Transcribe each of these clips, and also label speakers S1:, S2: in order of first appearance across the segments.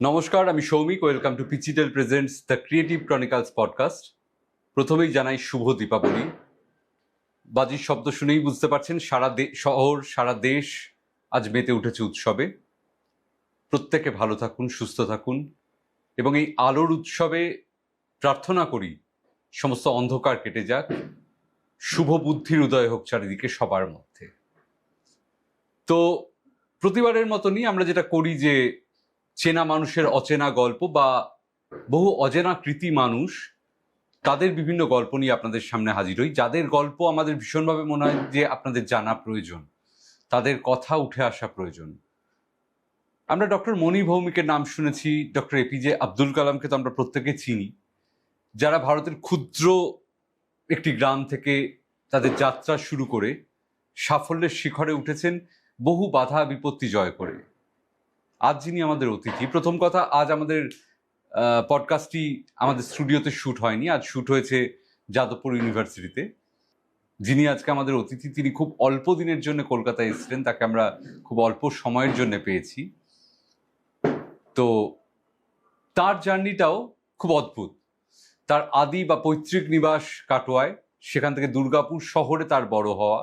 S1: নমস্কার, আমি Soumik. Welcome to পিচিটেল presents the creative chronicles podcast. প্রথমেই জানাই শুভ দীপাবলি। বাজির শব্দ শুনেই বুঝতে পারছেন শহর সারা দেশ আজ মেতে উঠেছে উৎসবে। প্রত্যেকে ভালো থাকুন, সুস্থ থাকুন এবং এই আলোর উৎসবে প্রার্থনা করি সমস্ত অন্ধকার কেটে যাক, শুভ বুদ্ধির উদয় হোক চারিদিকে সবার মধ্যে। তো প্রতিবারের মতনই আমরা যেটা করি যে চেনা মানুষের অচেনা গল্প বা বহু অজানা কৃতি মানুষ, তাদের বিভিন্ন গল্প নিয়ে আপনাদের সামনে হাজির হই। যাদের গল্প আমাদের ভীষণভাবে মনে হয় যে আপনাদের জানা প্রয়োজন, তাদের কথা উঠে আসা প্রয়োজন। আমরা ডক্টর মণি ভৌমিকের নাম শুনেছি, ডক্টর এপিজে আব্দুল কালামকে তো আমরা প্রত্যেকে চিনি, যারা ভারতের ক্ষুদ্র একটি গ্রাম থেকে তাদের যাত্রা শুরু করে সাফল্যের শিখরে উঠেছেন বহু বাধা বিপত্তি জয় করে। আজ যিনি আমাদের অতিথি, প্রথম কথা, আজ আমাদের পডকাস্টটি আমাদের স্টুডিওতে শ্যুট হয়নি, আজ শ্যুট হয়েছে যাদবপুর ইউনিভার্সিটিতে। যিনি আজকে আমাদের অতিথি, তিনি খুব অল্প দিনের জন্য কলকাতায় এসেছিলেন, তাকে আমরা খুব অল্প সময়ের জন্য পেয়েছি। তো তার জার্নিটাও খুব অদ্ভুত। তার আদি বা পৈতৃক নিবাস কাটোয়ায়, সেখান থেকে দুর্গাপুর শহরে তার বড় হওয়া,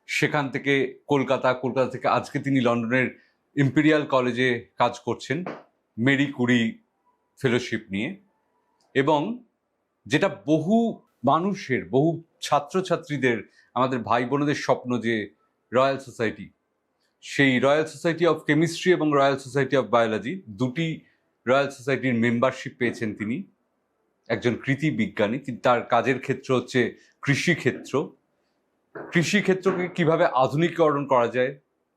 S1: সেখান থেকে কলকাতা থেকে আজকে তিনি লন্ডনের ইম্পেরিয়াল কলেজে কাজ করছেন মেরি কুরি ফেলোশিপ নিয়ে। এবং যেটা বহু মানুষের, বহু ছাত্রছাত্রীদের, আমাদের ভাই বোনদের স্বপ্ন, যে রয়্যাল সোসাইটি, সেই রয়্যাল সোসাইটি অফ কেমিস্ট্রি এবং রয়্যাল সোসাইটি অফ বায়োলজি, দুটি রয়্যাল সোসাইটির মেম্বারশিপ পেয়েছেন তিনি। একজন কৃতি বিজ্ঞানী, তার কাজের ক্ষেত্র হচ্ছে কৃষিক্ষেত্র। কৃষিক্ষেত্রকে কিভাবে আধুনিকীকরণ করা যায়,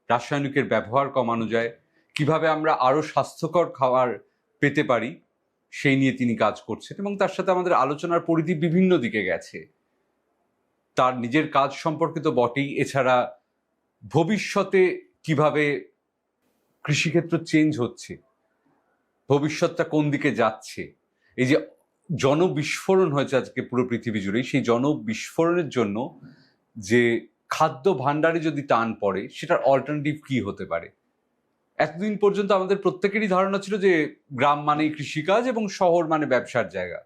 S1: রাসায়নিকের ব্যবহার কমানো যায়, কিভাবে আমরা আরো স্বাস্থ্যকর খাবার পেতে পারি, সেই নিয়ে তিনি কাজ করছেন। এবং তার সাথে আমাদের আলোচনার পরিধি বিভিন্ন দিকে গেছে। তার নিজের কাজ সম্পর্কে তো বটেই, এছাড়া ভবিষ্যতে কিভাবে কৃষিক্ষেত্র চেঞ্জ হচ্ছে, ভবিষ্যৎটা কোন দিকে যাচ্ছে, এই যে জনবিস্ফোরণ হয়েছে আজকে পুরো পৃথিবী জুড়ে, সেই জনবিস্ফোরণের জন্য যে খাদ্য ভাণ্ডারে যদি টান পড়ে, সেটার অল্টারনেটিভ কি হতে পারে। এতদিন পর্যন্ত আমাদের প্রত্যেকেরই ধারণা ছিল যে গ্রাম মানেই কৃষিকাজ এবং শহর মানে ব্যবসার জায়গা।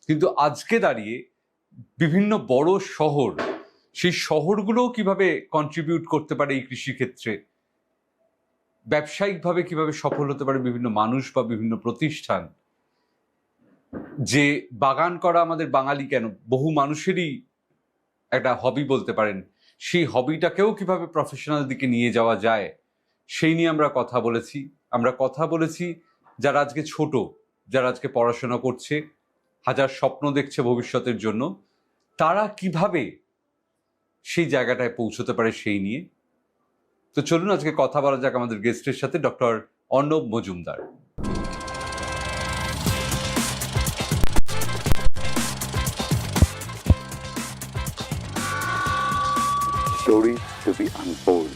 S1: কিন্তু আজকে দাঁড়িয়ে বিভিন্ন বড় শহর, সেই শহরগুলোও কিভাবে কন্ট্রিবিউট করতে পারে এই কৃষিক্ষেত্রে, ব্যবসায়িকভাবে কিভাবে সফল হতে পারে বিভিন্ন মানুষ বা বিভিন্ন প্রতিষ্ঠান। যে বাগান করা আমাদের বাঙালি কেন, বহু মানুষেরই একটা হবি বলতে পারেন, সেই হবিটাকেও কিভাবে প্রফেশনাল দিকে নিয়ে যাওয়া যায়, সেই নিয়ে আমরা কথা বলেছি যারা আজকে ছোট, যারা আজকে পড়াশোনা করছে, হাজার স্বপ্ন দেখছে ভবিষ্যতের জন্য, তারা কিভাবে সেই জায়গাটায় পৌঁছতে পারে সেই নিয়ে। তো চলুন আজকে কথা বলা যাক আমাদের গেস্টের সাথে, doctor Arnab Majumdar.
S2: Stories to be unfold.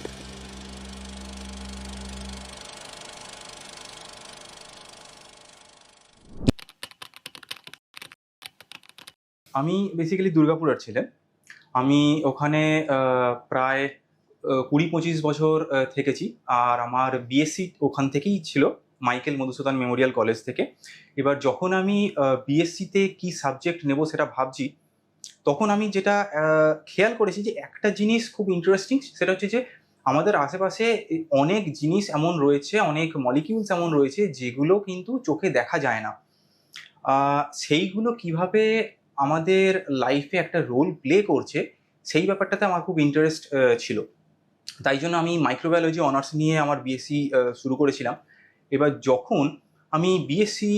S3: আমি বেসিক্যালি দুর্গাপুরের ছেলে। আমি ওখানে প্রায় 20-25 বছর থেকেছি। আর আমার বিএসসি ওখান থেকেই ছিল, মাইকেল মধুসূদন মেমোরিয়াল কলেজ থেকে। এবার যখন আমি বিএসসিতে কি সাবজেক্ট নেব সেটা ভাবছি, তখন আমি যেটা খেয়াল করেছি যে একটা জিনিস খুব ইন্টারেস্টিং, সেটা হচ্ছে যে আমাদের আশেপাশে অনেক জিনিস এমন রয়েছে, অনেক মলিকিউলস এমন রয়েছে যেগুলো কিন্তু চোখে দেখা যায় না। সেইগুলো কিভাবে আমাদের লাইফে একটা রোল প্লে করছে, সেই ব্যাপারটাতে আমার খুব ইন্টারেস্ট ছিল। তাই জন্য আমি মাইক্রোবায়োলজি অনার্স নিয়ে আমার বিএসসি শুরু করেছিলাম। এবার যখন আমি বিএসসি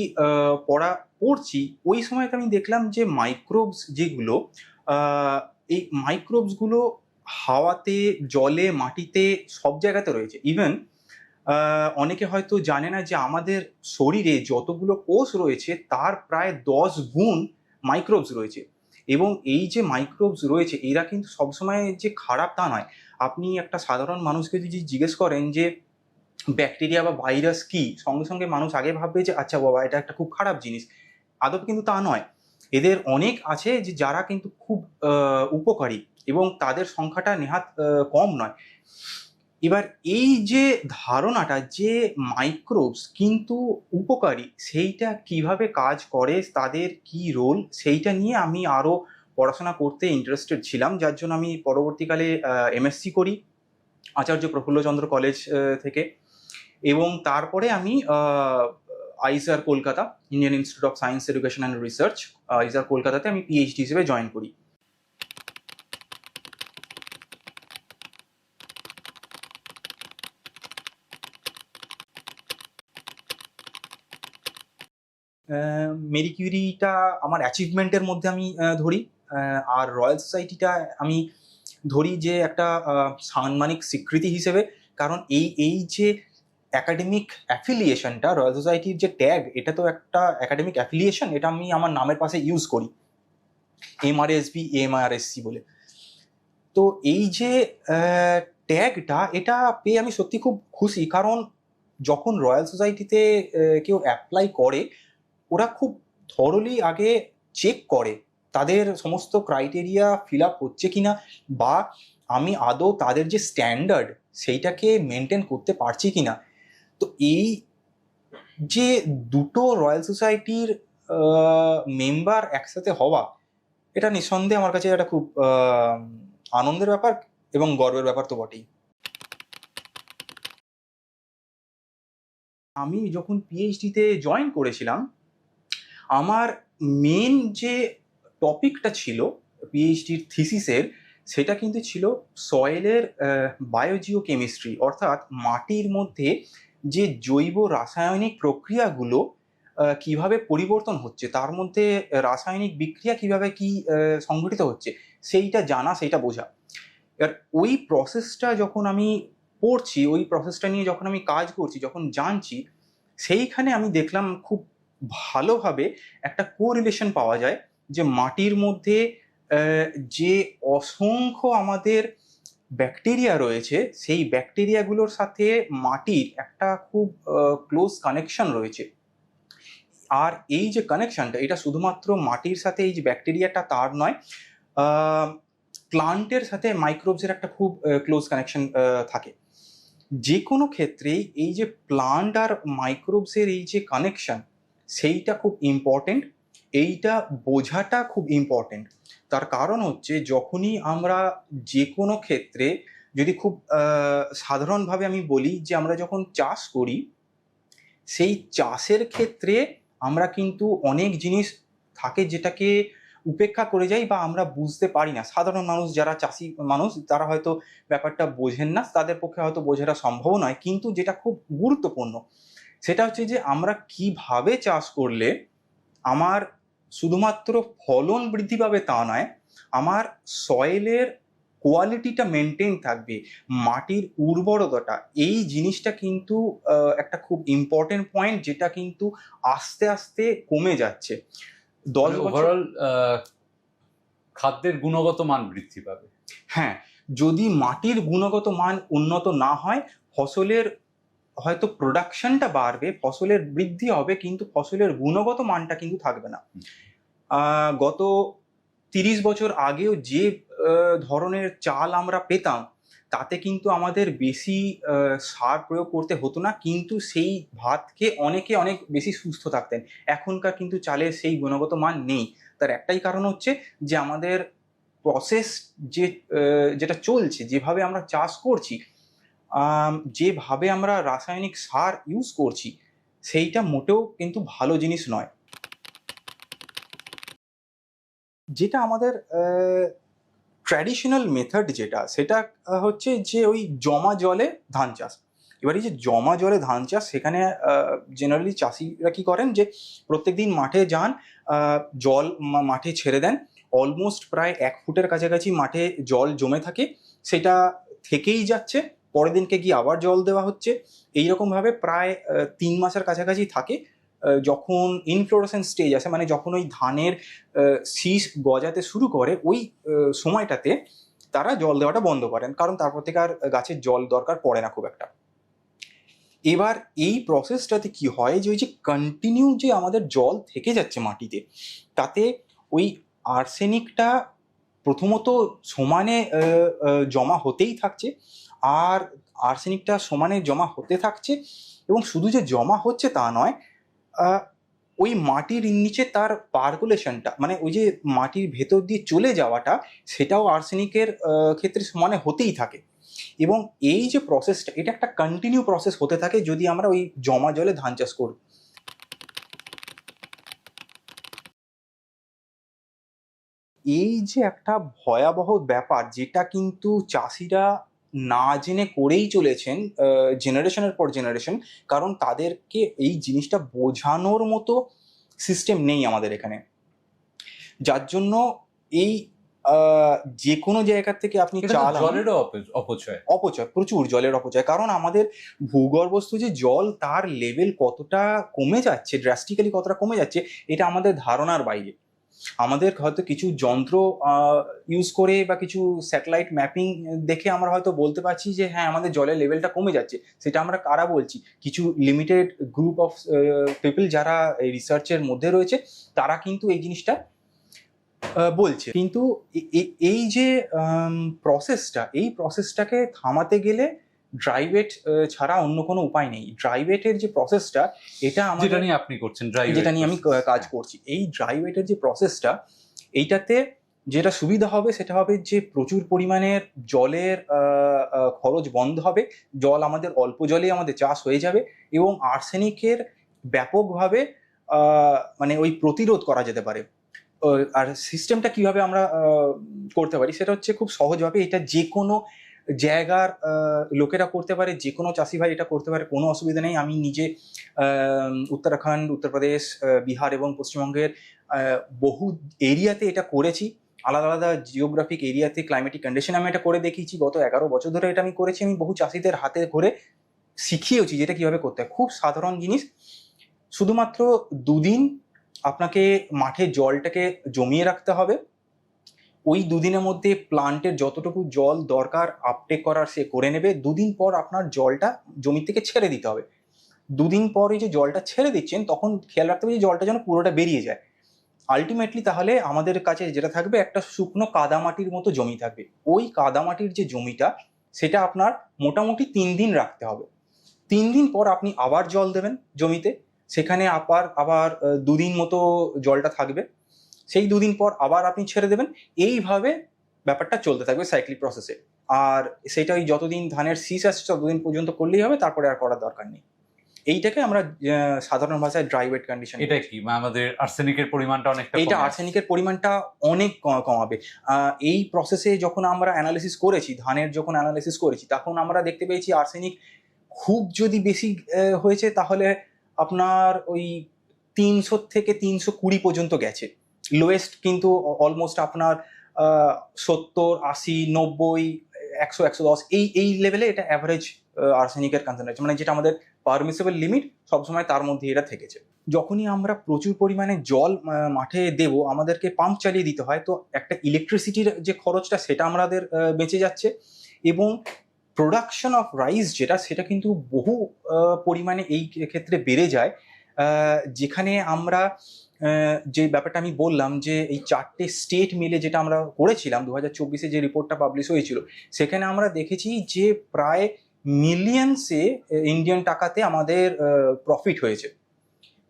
S3: পড়ছি, ওই সময়তে আমি দেখলাম যে মাইক্রোবস যেগুলো, এই মাইক্রোবসগুলো হাওয়াতে, জলে, মাটিতে, সব জায়গাতে রয়েছে। ইভেন অনেকে হয়তো জানে না যে আমাদের শরীরে যতগুলো কোষ রয়েছে তার প্রায় 10 গুণ মাইক্রোবস রয়েছে। এবং এই যে মাইক্রোবস রয়েছে, এরা কিন্তু সবসময় যে খারাপ তা নয়। আপনি একটা সাধারণ মানুষকে যদি জিজ্ঞেস করেন যে ব্যাকটেরিয়া বা ভাইরাস কি, সঙ্গে সঙ্গে মানুষ আগে ভাববে যে আচ্ছা বাবা, এটা একটা খুব খারাপ জিনিস। আদৌ কিন্তু তা নয়। এদের অনেক আছে যে যারা কিন্তু খুব উপকারী, এবং তাদের সংখ্যাটা নেহাত কম নয়। এবার এই যে ধারণাটা যে মাইক্রোবস কিন্তু উপকারী, সেইটা কিভাবে কাজ করে, তাদের কি রোল, সেইটা নিয়ে আমি আরও পড়াশোনা করতে ইন্টারেস্টেড ছিলাম, যার জন্য আমি পরবর্তীকালে এমএসসি করি আচার্য প্রফুল্লচন্দ্র কলেজ থেকে। এবং তারপরে আমি IISER Kolkata, Indian Institute of Science Education and Research, IISER কলকাতাতে আমি পিএইচডি হিসেবে জয়েন করি। মেরি কিউরিটা আমার অ্যাচিভমেন্টের মধ্যে আমি ধরি, আর রয়্যাল সোসাইটিটা আমি ধরি যে একটা সাম্মানিক স্বীকৃতি হিসেবে। কারণ এই যে অ্যাকাডেমিক অ্যাফিলিয়েশনটা, রয়্যাল সোসাইটির যে ট্যাগ, এটা তো একটা অ্যাকাডেমিক অ্যাফিলিয়েশন, এটা আমি আমার নামের পাশে ইউজ করি, এমআরএসবি এমআরএসসি বলে। তো এই যে ট্যাগটা, এটা পেয়ে আমি সত্যি খুব খুশি। কারণ যখন রয়্যাল সোসাইটিতে কেউ অ্যাপ্লাই করে, ওরা খুব থরলি আগে চেক করে তাদের সমস্ত ক্রাইটেরিয়া ফিল আপ হচ্ছে কিনা, বা আমি আদৌ তাদের যে স্ট্যান্ডার্ড সেইটাকে মেনটেন করতে পারছি কিনা। তো এই যে দুটো রয়্যাল সোসাইটির মেম্বার একসাথে হওয়া, এটা নিঃসন্দেহে আমার কাছে একটা খুব আনন্দের ব্যাপার এবং গর্বের ব্যাপার তো বটেই। আমি যখন পিএইচডিতে জয়েন করেছিলাম, আমার মেন যে টপিকটা ছিল পিএইচডির থিসিসের, সেটা কিন্তু ছিল সয়েলের বায়োজিও কেমিস্ট্রি, অর্থাৎ মাটির মধ্যে যে জৈব রাসায়নিক প্রক্রিয়াগুলো কিভাবে পরিবর্তন হচ্ছে, তার মধ্যে রাসায়নিক বিক্রিয়া কিভাবে কি সংঘটিত হচ্ছে, সেইটা জানা, সেইটা বোঝা। এবার ওই প্রসেসটা যখন আমি পড়ছি, ওই প্রসেসটা নিয়ে যখন আমি কাজ করছি, যখন জানছি, সেইখানে আমি দেখলাম খুব ভালোভাবে একটা কোরিলেশন পাওয়া যায় যে মাটির মধ্যে যে অসংখ্য আমাদের ব্যাকটেরিয়া রয়েছে, সেই ব্যাকটেরিয়াগুলোর সাথে মাটির একটা খুব ক্লোজ কানেকশন রয়েছে। আর এই যে কানেকশনটা, এটা শুধুমাত্র মাটির সাথে এই যে ব্যাকটেরিয়াটা তার নয়, প্লান্টের সাথে মাইক্রোবসের একটা খুব ক্লোজ কানেকশন থাকে। যে কোনো ক্ষেত্রেই এই যে প্লান্ট আর মাইক্রোবসের এই যে কানেকশন, সেইটা খুব ইম্পর্টেন্ট, এইটা বোঝাটা খুব ইম্পর্টেন্ট। তার কারণ হচ্ছে, যখনই আমরা যে কোনো ক্ষেত্রে, যদি খুব সাধারণভাবে আমি বলি, যে আমরা যখন চাষ করি, সেই চাষের ক্ষেত্রে আমরা কিন্তু অনেক জিনিস থাকে যেটাকে উপেক্ষা করে যাই বা আমরা বুঝতে পারি না। সাধারণ মানুষ, যারা চাষি মানুষ, তারা হয়তো ব্যাপারটা বোঝেন না, তাদের পক্ষে হয়তো বোঝাটা সম্ভব নয়। কিন্তু যেটা খুব গুরুত্বপূর্ণ, সেটা হচ্ছে যে আমরা কিভাবে চাষ করলে আমার শুধুমাত্র ফলন বৃদ্ধি পাবে তা নয়, আমার সয়েলের কোয়ালিটিটা মেনটেন থাকবে, মাটির উর্বরতাটা, এই জিনিসটা কিন্তু একটা খুব ইম্পর্টেন্ট পয়েন্ট, যেটা কিন্তু আস্তে আস্তে কমে যাচ্ছে। 10 বছর
S1: ওভারঅল খাদ্যের গুণগত মান বৃদ্ধি পাবে।
S3: হ্যাঁ, যদি মাটির গুণগত মান উন্নত না হয়, ফসলের হয়তো প্রোডাকশনটা বাড়বে, ফসলের বৃদ্ধি হবে, কিন্তু ফসলের গুণগত মানটা কিন্তু থাকবে না। গত 30 বছর আগেও যে ধরনের চাল আমরা পেতাম, তাতে কিন্তু আমাদের বেশি সার প্রয়োগ করতে হতো না, কিন্তু সেই ভাত খেয়ে অনেকে অনেক বেশি সুস্থ থাকতেন। এখনকার কিন্তু চালের সেই গুণগত মান নেই। তার একটাই কারণ হচ্ছে যে আমাদের প্রসেস যেটা চলছে, যেভাবে আমরা চাষ করছি, যেভাবে আমরা রাসায়নিক সার ইউজ করছি, সেইটা মোটেও কিন্তু ভালো জিনিস নয়। যেটা আমাদের ট্র্যাডিশনাল মেথড, সেটা হচ্ছে যে ওই জমা জলে ধান চাষ। এবার এই যে জমা জলে ধান চাষ, সেখানে জেনারেলি চাষিরা কি করেন, যে প্রত্যেকদিন মাঠে যান, জল মাঠে ছেড়ে দেন, অলমোস্ট প্রায় 1 ফুটের কাছাকাছি মাঠে জল জমে থাকে, সেটা থেকেই যাচ্ছে, পরের দিনকে গিয়ে আবার জল দেওয়া হচ্ছে, এইরকমভাবে প্রায় 3 মাসের কাছাকাছি থাকে। যখন ইনফ্লোরেসেন্স স্টেজ আসে, মানে যখন ওই ধানের শীষ গজাতে শুরু করে, ওই সময়টাতে তারা জল দেওয়াটা বন্ধ করেন, কারণ তারপর থেকে আর গাছের জল দরকার পড়ে না খুব একটা। এবার এই প্রসেসটাতে কি হয়, যে ওই যে কন্টিনিউ যে আমাদের জল থেকে যাচ্ছে মাটিতে, তাতে ওই আর্সেনিকটা প্রথমত সমানে জমা হতেই থাকছে, আর আর্সেনিকটা সমানে জমা হতে থাকছে, এবং শুধু যে জমা হচ্ছে তা নয়, ওই মাটির নিচে তার পার্কুলেশনটা, মানে ওই যে মাটির ভেতর দিয়ে চলে যাওয়াটা, সেটাও আর্সেনিকের ক্ষেত্রে সমানে হতেই থাকে। এবং এই যে প্রসেসটা, এটা একটা কন্টিনিউ প্রসেস হতে থাকে যদি আমরা ওই জমা জলে ধান চাষ করি। এই যে একটা ভয়াবহ ব্যাপার, যেটা কিন্তু চাষিরা না জেনে করেই চলেছেন জেনারেশনের পর জেনারেশন, কারণ তাদেরকে এই জিনিসটা বোঝানোর মতো সিস্টেম নেই আমাদের এখানে, যার জন্য এই যে কোনো জায়গা থেকে আপনি
S1: এটা তো
S3: চাল
S1: জলেরও অপচয়।
S3: অপচয়, প্রচুর জলের অপচয়। কারণ আমাদের ভূগর্ভস্থ যে জল, তার লেভেল কতটা কমে যাচ্ছে, ড্রাস্টিক্যালি কতটা কমে যাচ্ছে, এটা আমাদের ধারণার বাইরে। আমাদের হয়তো কিছু যন্ত্র ইউজ করে বা কিছু স্যাটেলাইট ম্যাপিং দেখে আমরা হয়তো বলতে পারছি যে হ্যাঁ, আমাদের জলের লেভেলটা কমে যাচ্ছে। সেটা আমরা কারা বলছি? কিছু লিমিটেড গ্রুপ অফ পিপল যারা এই রিসার্চের মধ্যে রয়েছে, তারা কিন্তু এই জিনিসটা বলছে। কিন্তু এই যে প্রসেসটা, এই প্রসেসটাকে থামাতে গেলে ড্রাইভেট ছাড়া অন্য কোনো উপায় নেই। ড্রাইভেটের যে প্রসেসটা, এটা
S1: যেটা
S3: আমাদের,
S1: নিয়ে আপনি করছেন, ড্রাই
S3: যেটা নিয়ে আমি কাজ করছি, এই ড্রাইভেটের যে প্রসেসটা, এইটাতে যেটা সুবিধা হবে সেটা হবে যে প্রচুর পরিমাণের জলের খরচ বন্ধ হবে, জল আমাদের অল্প জলেই আমাদের চাষ হয়ে যাবে, এবং আর্সেনিকের ব্যাপকভাবে মানে ওই প্রতিরোধ করা যেতে পারে। আর সিস্টেমটা কিভাবে আমরা করতে পারি, সেটা হচ্ছে খুব সহজভাবে। এটা যে কোনো জায়গার লোকেরা করতে পারে, যে কোনো চাষি ভাই এটা করতে পারে, কোনো অসুবিধা নেই। আমি নিজে উত্তরাখণ্ড, উত্তরপ্রদেশ, বিহার এবং পশ্চিমবঙ্গের বহু এরিয়াতে এটা করেছি। আলাদা আলাদা জিওগ্রাফিক এরিয়াতে, ক্লাইমেটিক কন্ডিশনে আমি এটা করে দেখিয়েছি। গত 11 বছর ধরে এটা আমি করেছি। আমি বহু চাষিদের হাতে করে শিখিয়েছি যেটা কিভাবে করতে হয়। খুব সাধারণ জিনিস। শুধুমাত্র 2 দিন আপনাকে মাঠে জলটাকে জমিয়ে রাখতে হবে। ওই 2 দিনের মধ্যে প্লান্টের যতটুকু জল দরকার আপটেক করার সে করে নেবে। 2 দিন পর আপনার জলটা জমি থেকে ছেড়ে দিতে হবে। 2 দিন পর এই যে জলটা ছেড়ে দিচ্ছেন, তখন খেয়াল রাখতে হবে যে জলটা যেন পুরোটা বেরিয়ে যায়। আলটিমেটলি তাহলে আমাদের কাছে যেটা থাকবে, একটা শুকনো কাদামাটির মতো জমি থাকবে। ওই কাদামাটির যে জমিটা, সেটা আপনার মোটামুটি 3 দিন রাখতে হবে। 3 দিন পর আপনি আবার জল দেবেন জমিতে, সেখানে আবার 2 দিন মতো জলটা থাকবে। সেই 2 দিন পর আবার আপনি ছেড়ে দেবেন। এইভাবে ব্যাপারটা চলতে থাকবে সাইক্লিক প্রসেসে। আর সেটা ওই যতদিন ধানের শীষ আসছে ততদিন পর্যন্ত করলেই হবে, তারপরে আর করার দরকার নেই। এইটাকে আমরা সাধারণ ভাষায় ড্রাই ওয়েট কন্ডিশন।
S1: এটা কি আমাদের আর্সেনিকের পরিমাণটা অনেকটা
S3: এইটা
S1: কমে আসছে?
S3: আর্সেনিকের পরিমাণটা অনেক কমাবে। এই প্রসেসে যখন আমরা অ্যানালিসিস করেছি, ধানের যখন অ্যানালিসিস করেছি, তখন আমরা দেখতে পেয়েছি আর্সেনিক খুব যদি বেশি হয়েছে, তাহলে আপনার ওই 300 থেকে 320 পর্যন্ত গেছে। লোয়েস্ট কিন্তু অলমোস্ট আপনার 70, 80, 90, 100, 110 এই লেভেলে এটা অ্যাভারেজ আর্সেনিকের কনসেন্ট্রেশন, মানে যেটা আমাদের পারমিসেবল লিমিট, সবসময় তার মধ্যে এটা থেকেছে। যখনই আমরা প্রচুর পরিমাণে জল মাঠে দেব, আমাদেরকে পাম্প চালিয়ে দিতে হয়, তো একটা ইলেকট্রিসিটির যে খরচটা, সেটা আমাদের বেঁচে যাচ্ছে। এবং প্রোডাকশন অফ রাইস যেটা, সেটা কিন্তু বহু পরিমাণে এই ক্ষেত্রে বেড়ে যায়। যেখানে আমরা যে ব্যাপারটা আমি বললাম যে এই 4টে স্টেট মিলে যেটা আমরা করেছিলাম 2024-এ যে রিপোর্টটা পাবলিশ হয়েছিল, সেখানে আমরা দেখেছি যে প্রায় মিলিয়নসে ইন্ডিয়ান টাকাতে আমাদের প্রফিট হয়েছে।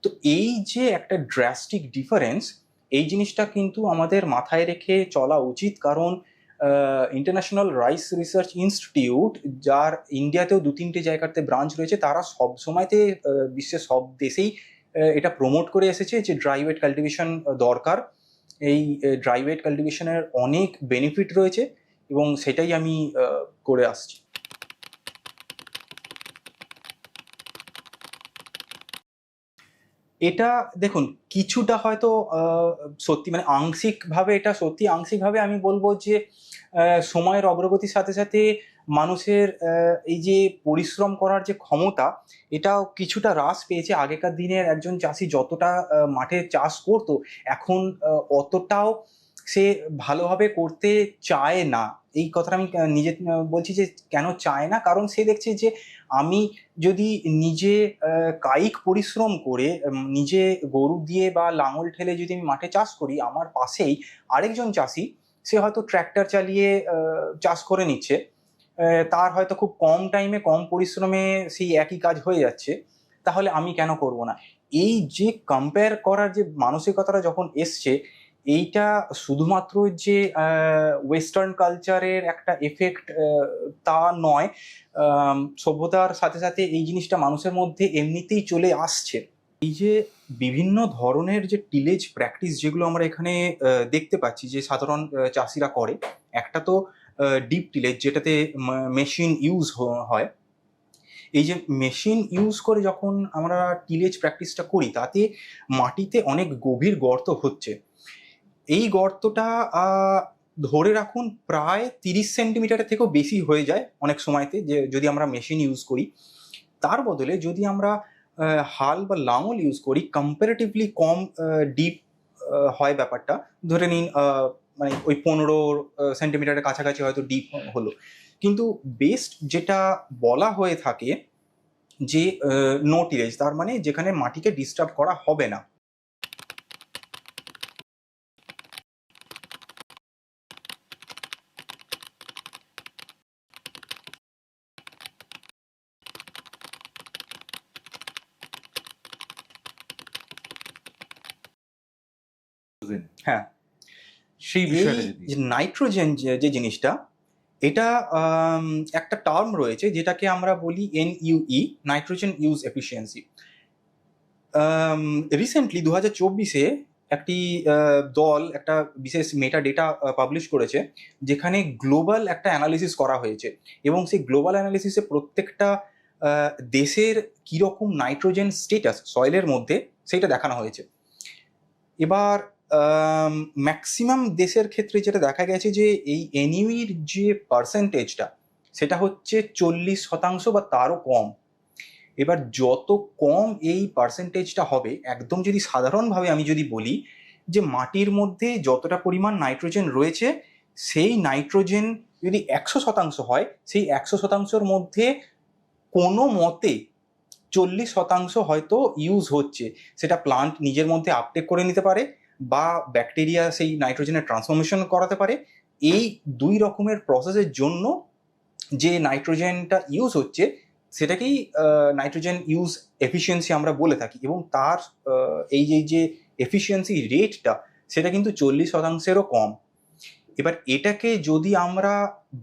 S3: তো এই যে একটা ড্রাস্টিক ডিফারেন্স, এই জিনিসটা কিন্তু আমাদের মাথায় রেখে চলা উচিত। কারণ ইন্টারন্যাশনাল রাইস রিসার্চ ইনস্টিটিউট, যার ইন্ডিয়াতেও 2-3টে জায়গাতে ব্রাঞ্চ রয়েছে, তারা সব সময়তে বিশ্বের সব দেশেই এটা প্রমোট করে এসেছে যে ড্রাই ওয়েট কাল্টিভেশন দরকার। এই ড্রাই ওয়েট কাল্টিভেশনের অনেক বেনিফিট রয়েছে, এবং সেটাই আমি করে আসছি। এটা দেখুন, কিছুটা হয়তো সত্যি, মানে আংশিকভাবে এটা সত্যি, আংশিকভাবে আমি বলবো যে সময়ের অগ্রগতির সাথে সাথে মানুষের এই যে পরিশ্রম করার যে ক্ষমতা, এটাও কিছুটা হ্রাস পেয়েছে। আগেকার দিনের একজন চাষি যতটা মাঠে চাষ করতো, এখন অতটাও সে ভালোভাবে করতে চায় না। এই কথাটা আমি নিজে বলছি যে কেন চায় না, কারণ সে দেখছে যে আমি যদি নিজে কায়িক পরিশ্রম করে নিজে গরু দিয়ে বা লাঙল ঠেলে যদি আমি মাঠে চাষ করি, আমার পাশেই আরেকজন চাষি, সে হয়তো ট্র্যাক্টর চালিয়ে চাষ করে নিচ্ছে, তার হয়তো খুব কম টাইমে কম পরিশ্রমে সেই একই কাজ হয়ে যাচ্ছে, তাহলে আমি কেন করব না? এই যে কম্পেয়ার করার যে মানসিকতাটা যখন এসছে, এইটা শুধুমাত্র যে ওয়েস্টার্ন কালচারের একটা এফেক্ট তা নয়, সভ্যতার সাথে সাথে এই জিনিসটা মানুষের মধ্যে এমনিতেই চলে আসছে। এই যে বিভিন্ন ধরনের যে টিলেজ প্র্যাকটিস যেগুলো আমরা এখানে দেখতে পাচ্ছি যে সাধারণ চাষিরা করে, একটা তো ডিপ টিলেজ যেটাতে মেশিন ইউজ হয়। এই যে মেশিন ইউজ করে যখন আমরা টিলেজ প্র্যাকটিসটা করি, তাতে মাটিতে অনেক গভীর গর্ত হচ্ছে। এই গর্তটা ধরে রাখুন প্রায় 30 সেন্টিমিটারের থেকেও বেশি হয়ে যায় অনেক সময়তে, যে যদি আমরা মেশিন ইউজ করি। তার বদলে যদি আমরা হাল বা লাঙল ইউজ করি, কম্পারেটিভলি কম ডিপ হয় ব্যাপারটা। ধরে নিন মানে ওই 15 সেন্টিমিটারের কাছাকাছি হয়তো ডিপ হলো, কিন্তু বেস্ট যেটা বলা হয়ে থাকে যে নো টিলেজ, তার মানে যেখানে মাটিকে ডিস্টার্ব করা হবে না। হ্যাঁ,
S1: সেই বিষয়টা যদি
S3: যে নাইট্রোজেন যে জিনিসটা, এটা একটা টার্ম রয়েছে যেটাকে আমরা বলি NUE, nitrogen use efficiency. Recently 2024-এ একটি দল একটা বিশেষ মেটা ডেটা পাবলিশ করেছে, যেখানে গ্লোবাল একটা অ্যানালিসিস করা হয়েছে, এবং সেই গ্লোবাল অ্যানালিসিসে প্রত্যেকটা দেশের কীরকম নাইট্রোজেন স্টেটাস সয়েলের মধ্যে সেটা দেখানো হয়েছে। এবার ম্যাক্সিমাম দেশের ক্ষেত্রে যেটা দেখা গেছে যে এই এনইউইর যে পার্সেন্টেজটা, সেটা হচ্ছে 40% বা তারও কম। এবার যত কম এই পার্সেন্টেজটা হবে, একদম যদি সাধারণভাবে আমি যদি বলি যে মাটির মধ্যে যতটা পরিমাণ নাইট্রোজেন রয়েছে, সেই নাইট্রোজেন যদি 100% হয়, সেই 100%-র মধ্যে কোনো মতে 40% হয়তো ইউজ হচ্ছে। সেটা প্লান্ট নিজের মধ্যে আপটেক করে নিতে পারে, বা ব্যাকটেরিয়া সেই নাইট্রোজেনের ট্রান্সফরমেশন করাতে পারে। এই দুই রকমের প্রসেসের জন্য যে নাইট্রোজেনটা ইউজ হচ্ছে, সেটাকেই নাইট্রোজেন ইউজ এফিসিয়েন্সি আমরা বলে থাকি। এবং তার এই যে এফিসিয়েন্সি রেটটা, সেটা কিন্তু 40%-এরও কম। এবার এটাকে যদি আমরা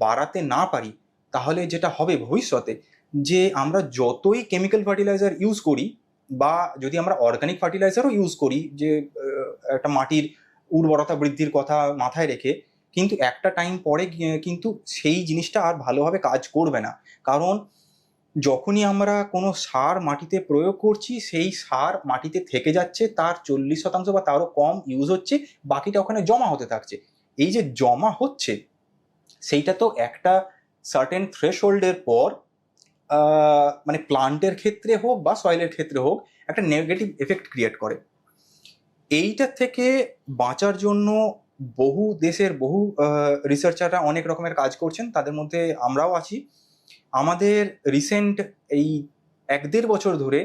S3: বাড়াতে না পারি, তাহলে যেটা হবে ভবিষ্যতে, যে আমরা যতই কেমিক্যাল ফার্টিলাইজার ইউজ করি, বা যদি আমরা অর্গানিক ফার্টিলাইজারও ইউজ করি, যে একটা মাটির উর্বরতা বৃদ্ধির কথা মাথায় রেখে, কিন্তু একটা টাইম পরে কিন্তু সেই জিনিসটা আর ভালোভাবে কাজ করবে না। কারণ যখনই আমরা কোনো সার মাটিতে প্রয়োগ করছি, সেই সার মাটিতে থেকে যাচ্ছে, তার 40% বা তারও কম ইউজ হচ্ছে, বাকিটা ওখানে জমা হতে থাকছে। এই যে জমা হচ্ছে, সেইটা তো একটা সার্টেন থ্রেশহোল্ডের পর মানে প্লান্টের ক্ষেত্রে হোক বা সয়েলের ক্ষেত্রে হোক, একটা নেগেটিভ এফেক্ট ক্রিয়েট করে। এইটার থেকে বাঁচার জন্য বহু দেশের বহু রিসার্চাররা অনেক রকমের কাজ করছেন, তাদের মধ্যে আমরাও আছি। আমাদের রিসেন্ট এই 1-1.5 বছর ধরে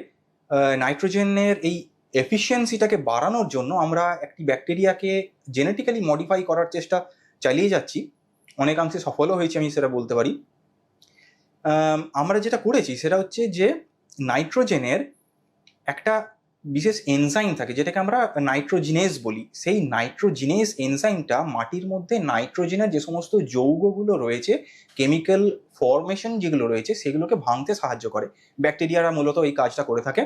S3: নাইট্রোজেনের এই এফিসিয়েন্সিটাকে বাড়ানোর জন্য আমরা একটি ব্যাকটেরিয়াকে জেনেটিক্যালি মডিফাই করার চেষ্টা চালিয়ে যাচ্ছি। অনেকাংশে সফলও হয়েছে, আমি সেটা বলতে পারি। আমরা যেটা করেছি সেটা হচ্ছে যে নাইট্রোজেনের একটা বিশেষ এনজাইম থাকে, যেটাকে আমরা নাইট্রোজিনেজ বলি। সেই নাইট্রোজিনেজ এনজাইমটা মাটির মধ্যে নাইট্রোজেনের যে সমস্ত যৌগগুলো রয়েছে, কেমিক্যাল ফরমেশন যেগুলো রয়েছে, সেগুলোকে ভাঙতে সাহায্য করে। ব্যাকটেরিয়ারা মূলত এই কাজটা করে থাকে।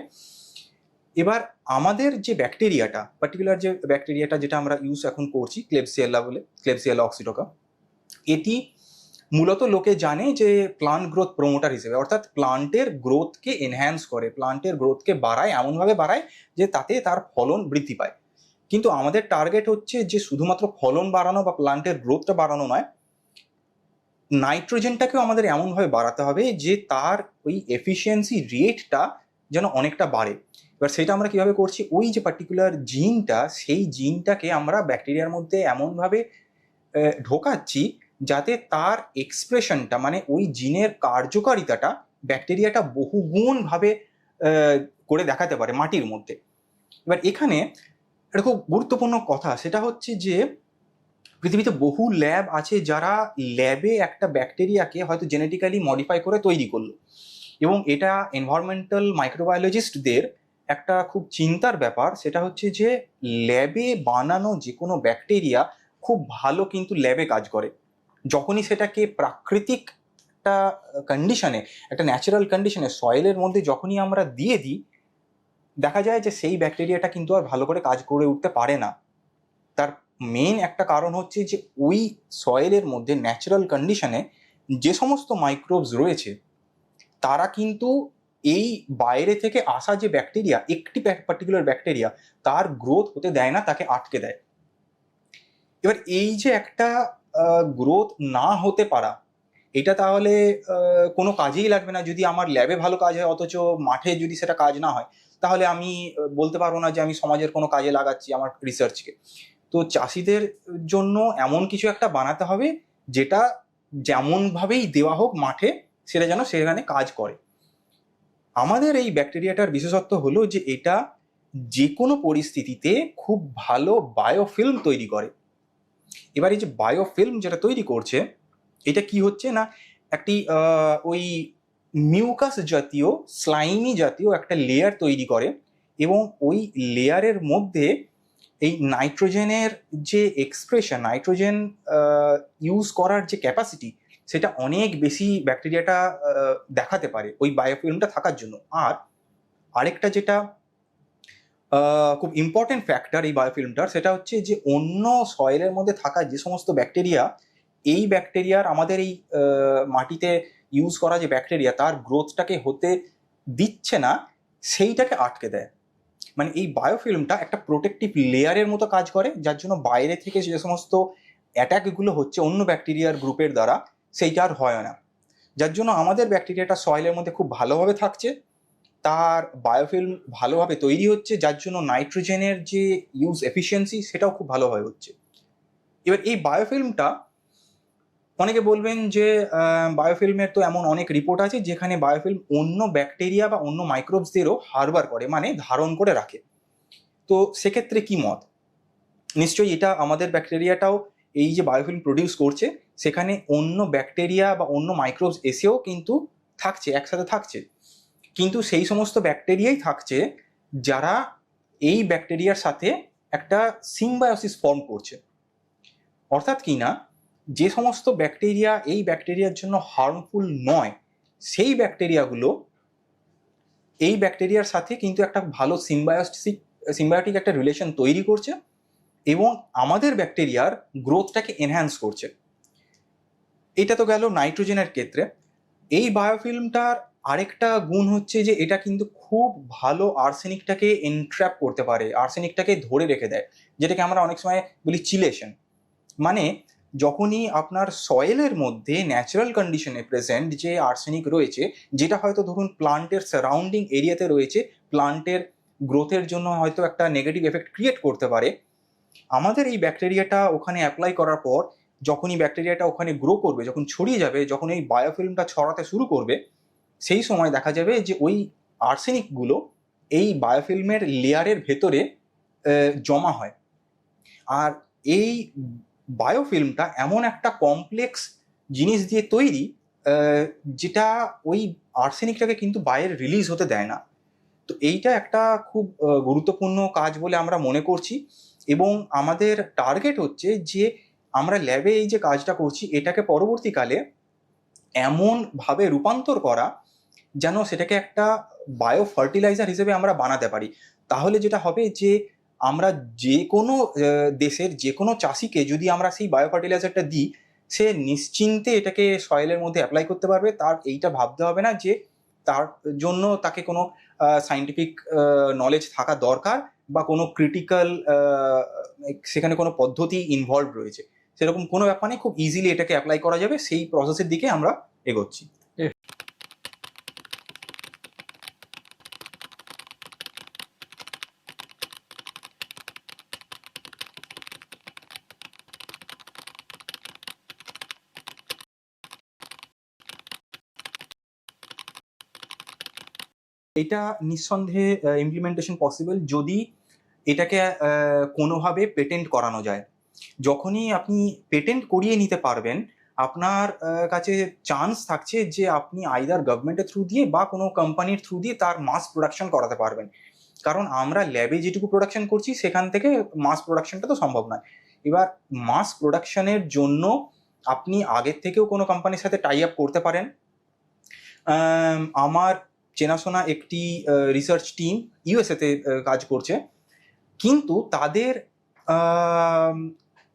S3: এবার আমাদের যে ব্যাকটেরিয়াটা, পার্টিকুলার যে ব্যাকটেরিয়াটা যেটা আমরা ইউজ এখন করছি, ক্লেবসিয়েল্লা বলে, ক্লেবসিয়েল্লা অক্সিটোকা, এটি মূলত লোকে জানে যে প্লান্ট গ্রোথ প্রমোটার হিসেবে, অর্থাৎ প্লান্টের গ্রোথকে এনহ্যান্স করে, প্লান্টের গ্রোথকে বাড়ায়, এমনভাবে বাড়ায় যে তাতে তার ফলন বৃদ্ধি পায়। কিন্তু আমাদের টার্গেট হচ্ছে যে শুধুমাত্র ফলন বাড়ানো বা প্লান্টের গ্রোথটা বাড়ানো নয়, নাইট্রোজেনটাকেও আমাদের এমনভাবে বাড়াতে হবে যে তার ওই এফিসিয়েন্সি রেটটা যেন অনেকটা বাড়ে। এবার সেটা আমরা কিভাবে করছি, ওই যে পার্টিকুলার জিনটা, সেই জিনটাকে আমরা ব্যাকটেরিয়ার মধ্যে এমনভাবে ঢোকাচ্ছি যাতে তার এক্সপ্রেশনটা, মানে ওই জিনের কার্যকারিতাটা ব্যাকটেরিয়াটা বহুগুণভাবে করে দেখাতে পারে মাটির মধ্যে। এবার এখানে একটা খুব গুরুত্বপূর্ণ কথা, সেটা হচ্ছে যে পৃথিবীতে বহু ল্যাব আছে যারা ল্যাবে একটা ব্যাকটেরিয়াকে হয়তো জেনেটিক্যালি মডিফাই করে তৈরি করলো, এবং এটা এনভায়রনমেন্টাল মাইক্রোবায়োলজিস্টদের একটা খুব চিন্তার ব্যাপার। সেটা হচ্ছে যে ল্যাবে বানানো যে কোনো ব্যাকটেরিয়া খুব ভালো কিন্তু ল্যাবে কাজ করে, যখনই সেটাকে প্রাকৃতিক একটা কন্ডিশনে, একটা ন্যাচারাল কন্ডিশনে সয়েলের মধ্যে যখনই আমরা দিয়ে দিই, দেখা যায় যে সেই ব্যাকটেরিয়াটা কিন্তু আর ভালো করে কাজ করে উঠতে পারে না। তার মেন একটা কারণ হচ্ছে যে ওই সয়েলের মধ্যে ন্যাচারাল কন্ডিশনে যে সমস্ত মাইক্রোবস রয়েছে তারা কিন্তু এই বাইরে থেকে আসা যে ব্যাকটেরিয়া, একটি পার্টিকুলার ব্যাকটেরিয়া, তার গ্রোথ হতে দেয় না, তাকে আটকে দেয়। এবার এই যে একটা গ্রোথ না হতে পারা, এটা তাহলে কোনো কাজেই লাগবে না। যদি আমার ল্যাবে ভালো কাজ হয় অথচ মাঠে যদি সেটা কাজ না হয়, তাহলে আমি বলতে পারবো না যে আমি সমাজের কোনো কাজে লাগাচ্ছি আমার রিসার্চকে। তো চাষিদের জন্য এমন কিছু একটা বানাতে হবে যেটা যেমনভাবেই দেওয়া হোক মাঠে, সেটা যেন সেখানে কাজ করে। আমাদের এই ব্যাকটেরিয়াটার বিশেষত্ব হলো যে এটা যে কোনো পরিস্থিতিতে খুব ভালো বায়োফিল্ম তৈরি করে। এবার এই যে বায়োফিল্ম যেটা তৈরি করছে, এটা কি হচ্ছে না, একটি ওই মিউকাস জাতীয়, স্লাইমি জাতীয় একটা লেয়ার তৈরি করে, এবং ওই লেয়ারের মধ্যে এই নাইট্রোজেনের যে এক্সপ্রেশন, নাইট্রোজেন ইউজ করার যে ক্যাপাসিটি, সেটা অনেক বেশি ব্যাকটেরিয়াটা দেখাতে পারে ওই বায়োফিল্মটা থাকার জন্য। আর আরেকটা যেটা খুব ইম্পর্টেন্ট ফ্যাক্টর এই বায়োফিল্মটার, সেটা হচ্ছে যে অন্য সয়েলের মধ্যে থাকা যে সমস্ত ব্যাকটেরিয়া, এই ব্যাকটেরিয়ার আমাদের এই মাটিতে ইউজ করা যে ব্যাকটেরিয়া, তার গ্রোথটাকে হতে দিচ্ছে না, সেইটাকে আটকে দেয়। মানে এই বায়োফিল্মটা একটা প্রোটেক্টিভ লেয়ারের মতো কাজ করে, যার জন্য বাইরে থেকে যে সমস্ত অ্যাটাকগুলো হচ্ছে অন্য ব্যাকটেরিয়ার গ্রুপের দ্বারা, সেইটা আর হয় না। যার জন্য আমাদের ব্যাকটেরিয়াটা সয়েলের মধ্যে খুব ভালোভাবে থাকছে, তার বায়োফিল্ম ভালোভাবে তৈরি হচ্ছে, যার জন্য নাইট্রোজেনের যে ইউজ এফিসিয়েন্সি সেটাও খুব ভালোভাবে হচ্ছে। এবার এই বায়োফিল্মটা, অনেকে বলবেন যে বায়োফিল্মের তো এমন অনেক রিপোর্ট আছে যেখানে বায়োফিল্ম অন্য ব্যাকটেরিয়া বা অন্য মাইক্রোবসদেরও হারবার করে, মানে ধারণ করে রাখে। তো সেক্ষেত্রে কি মত? নিশ্চয়ই এটা আমাদের ব্যাকটেরিয়াটাও এই যে বায়োফিল্ম প্রডিউস করছে, সেখানে অন্য ব্যাকটেরিয়া বা অন্য মাইক্রোবস এসেও কিন্তু থাকছে, একসাথে থাকছে, কিন্তু সেই সমস্ত ব্যাকটেরিয়াই থাকছে যারা এই ব্যাকটেরিয়ার সাথে একটা সিম্বায়োসিস ফর্ম করছে। অর্থাৎ কি না, যে সমস্ত ব্যাকটেরিয়া এই ব্যাকটেরিয়ার জন্য হার্মফুল নয়, সেই ব্যাকটেরিয়াগুলো এই ব্যাকটেরিয়ার সাথে কিন্তু একটা ভালো সিম্বায়োটিক একটা রিলেশন তৈরি করছে, এবং আমাদের ব্যাকটেরিয়ার গ্রোথটাকে এনহ্যান্স করছে। এটা তো গেল নাইট্রোজেনের ক্ষেত্রে। এই বায়োফিল্মটার আরেকটা গুণ হচ্ছে যে এটা কিন্তু খুব ভালো আর্সেনিকটাকে এনট্র্যাপ করতে পারে, আর্সেনিকটাকে ধরে রেখে দেয়, যেটাকে আমরা অনেক সময় বলি চিলেশন। মানে যখনই আপনার সয়েলের মধ্যে ন্যাচারাল কন্ডিশনে প্রেজেন্ট যে আর্সেনিক রয়েছে, যেটা হয়তো ধরুন প্লান্টের সারাউন্ডিং এরিয়াতে রয়েছে, প্লান্টের গ্রোথের জন্য হয়তো একটা নেগেটিভ এফেক্ট ক্রিয়েট করতে পারে, আমাদের এই ব্যাকটেরিয়াটা ওখানে অ্যাপ্লাই করার পর যখনই ব্যাকটেরিয়াটা ওখানে গ্রো করবে, যখন ছড়িয়ে যাবে, যখন এই বায়োফিল্মটা ছড়াতে শুরু করবে, সেই সময় দেখা যাবে যে ওই আর্সেনিকগুলো এই বায়োফিল্মের লেয়ারের ভেতরে জমা হয়। আর এই বায়োফিল্মটা এমন একটা কমপ্লেক্স জিনিস দিয়ে তৈরি, যেটা ওই আর্সেনিকটাকে কিন্তু বাইরে রিলিজ হতে দেয় না। তো এইটা একটা খুব গুরুত্বপূর্ণ কাজ বলে আমরা মনে করছি, এবং আমাদের টার্গেট হচ্ছে যে আমরা ল্যাবে এই যে কাজটা করছি, এটাকে পরবর্তীকালে এমনভাবে রূপান্তর করা যেন সেটাকে একটা বায়ো ফার্টিলাইজার হিসেবে আমরা বানাতে পারি। তাহলে যেটা হবে যে আমরা যে কোনো দেশের যে কোনো চাষিকে যদি আমরা সেই বায়ো ফার্টিলাইজারটা দিই, সে নিশ্চিন্তে এটাকে সয়েলের মধ্যে অ্যাপ্লাই করতে পারবে। তার এইটা ভাবতে হবে না যে তার জন্য তাকে কোনো সায়েন্টিফিক নলেজ থাকা দরকার, বা কোনো ক্রিটিক্যাল সেখানে কোনো পদ্ধতি ইনভলভ রয়েছে, সেরকম কোনো ব্যাপার নেই। খুব ইজিলি এটাকে অ্যাপ্লাই করা যাবে, সেই প্রসেসের দিকে আমরা এগোচ্ছি। এটা নিঃসন্দেহে ইমপ্লিমেন্টেশন পসিবল যদি এটাকে কোনোভাবে পেটেন্ট করানো যায়। যখনই আপনি পেটেন্ট করিয়ে নিতে পারবেন, আপনার কাছে চান্স থাকছে যে আপনি আইদার গভর্নমেন্টের থ্রু দিয়ে বা কোনো কোম্পানির থ্রু দিয়ে তার মাস প্রোডাকশন করাতে পারবেন। কারণ আমরা ল্যাবে যেটুকু প্রোডাকশন করছি সেখান থেকে মাস প্রোডাকশনটা তো সম্ভব নয়। এবার মাস প্রোডাকশনের জন্য আপনি আগের থেকেও কোনো কোম্পানির সাথে টাই আপ করতে পারেন। আমার চেনাশোনা একটি রিসার্চ টিম ইউএসএতে কাজ করছে, কিন্তু তাদের আম,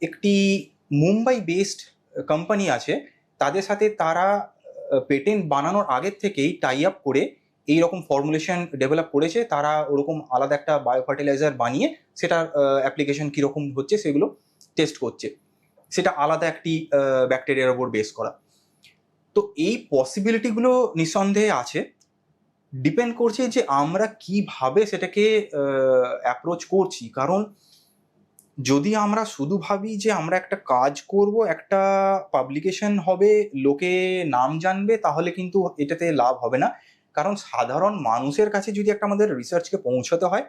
S3: একটি মুম্বাই বেসড কোম্পানি আছে, তাদের সাথে তারা পেটেন্ট বানানোর আগের থেকেই টাই আপ করে এই রকম ফর্মুলেশন ডেভেলপ করেছে। তারা ওরকম আলাদা একটা বায়ো ফার্টিলাইজার বানিয়ে সেটার অ্যাপ্লিকেশন কীরকম হচ্ছে সেগুলো টেস্ট করছে, সেটা আলাদা একটি ব্যাকটেরিয়ার ওপর বেস করা। তো এই পসিবিলিটিগুলো নিঃসন্দেহে আছে, ডিপেন্ড করছে যে আমরা কিভাবে সেটাকে অ্যাপ্রোচ করছি। কারণ যদি আমরা শুধু ভাবি যে আমরা একটা কাজ করব, একটা পাবলিকেশন হবে, লোকে নাম জানবে, তাহলে কিন্তু এটাতে লাভ হবে না। কারণ সাধারণ মানুষের কাছে যদি একটা আমাদের রিসার্চকে পৌঁছাতে হয়,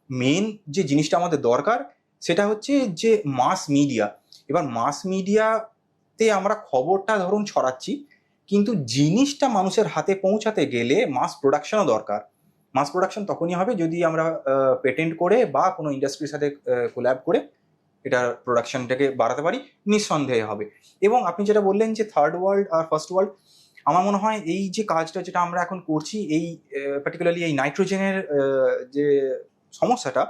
S3: মেন যে জিনিসটা আমাদের দরকার সেটা হচ্ছে যে মাস মিডিয়া। এবার মাস মিডিয়াতে আমরা খবরটা ধরুন ছড়াচ্ছি, কিন্তু জিনিসটা মানুষের হাতে পৌঁছাতে গেলে মাস প্রোডাকশনও দরকার। মাস প্রোডাকশন তখনই হবে যদি আমরা পেটেন্ট করে বা কোনো ইন্ডাস্ট্রির সাথে কোল্যাব করে এটার প্রোডাকশনটাকে বাড়াতে পারি, নিঃসন্দেহে হবে। এবং আপনি যেটা বললেন যে থার্ড ওয়ার্ল্ড আর ফার্স্ট ওয়ার্ল্ড, আমার মনে হয় এই যে কাজটা যেটা আমরা এখন করছি, এই পার্টিকুলারলি এই নাইট্রোজেনের যে সমস্যাটা,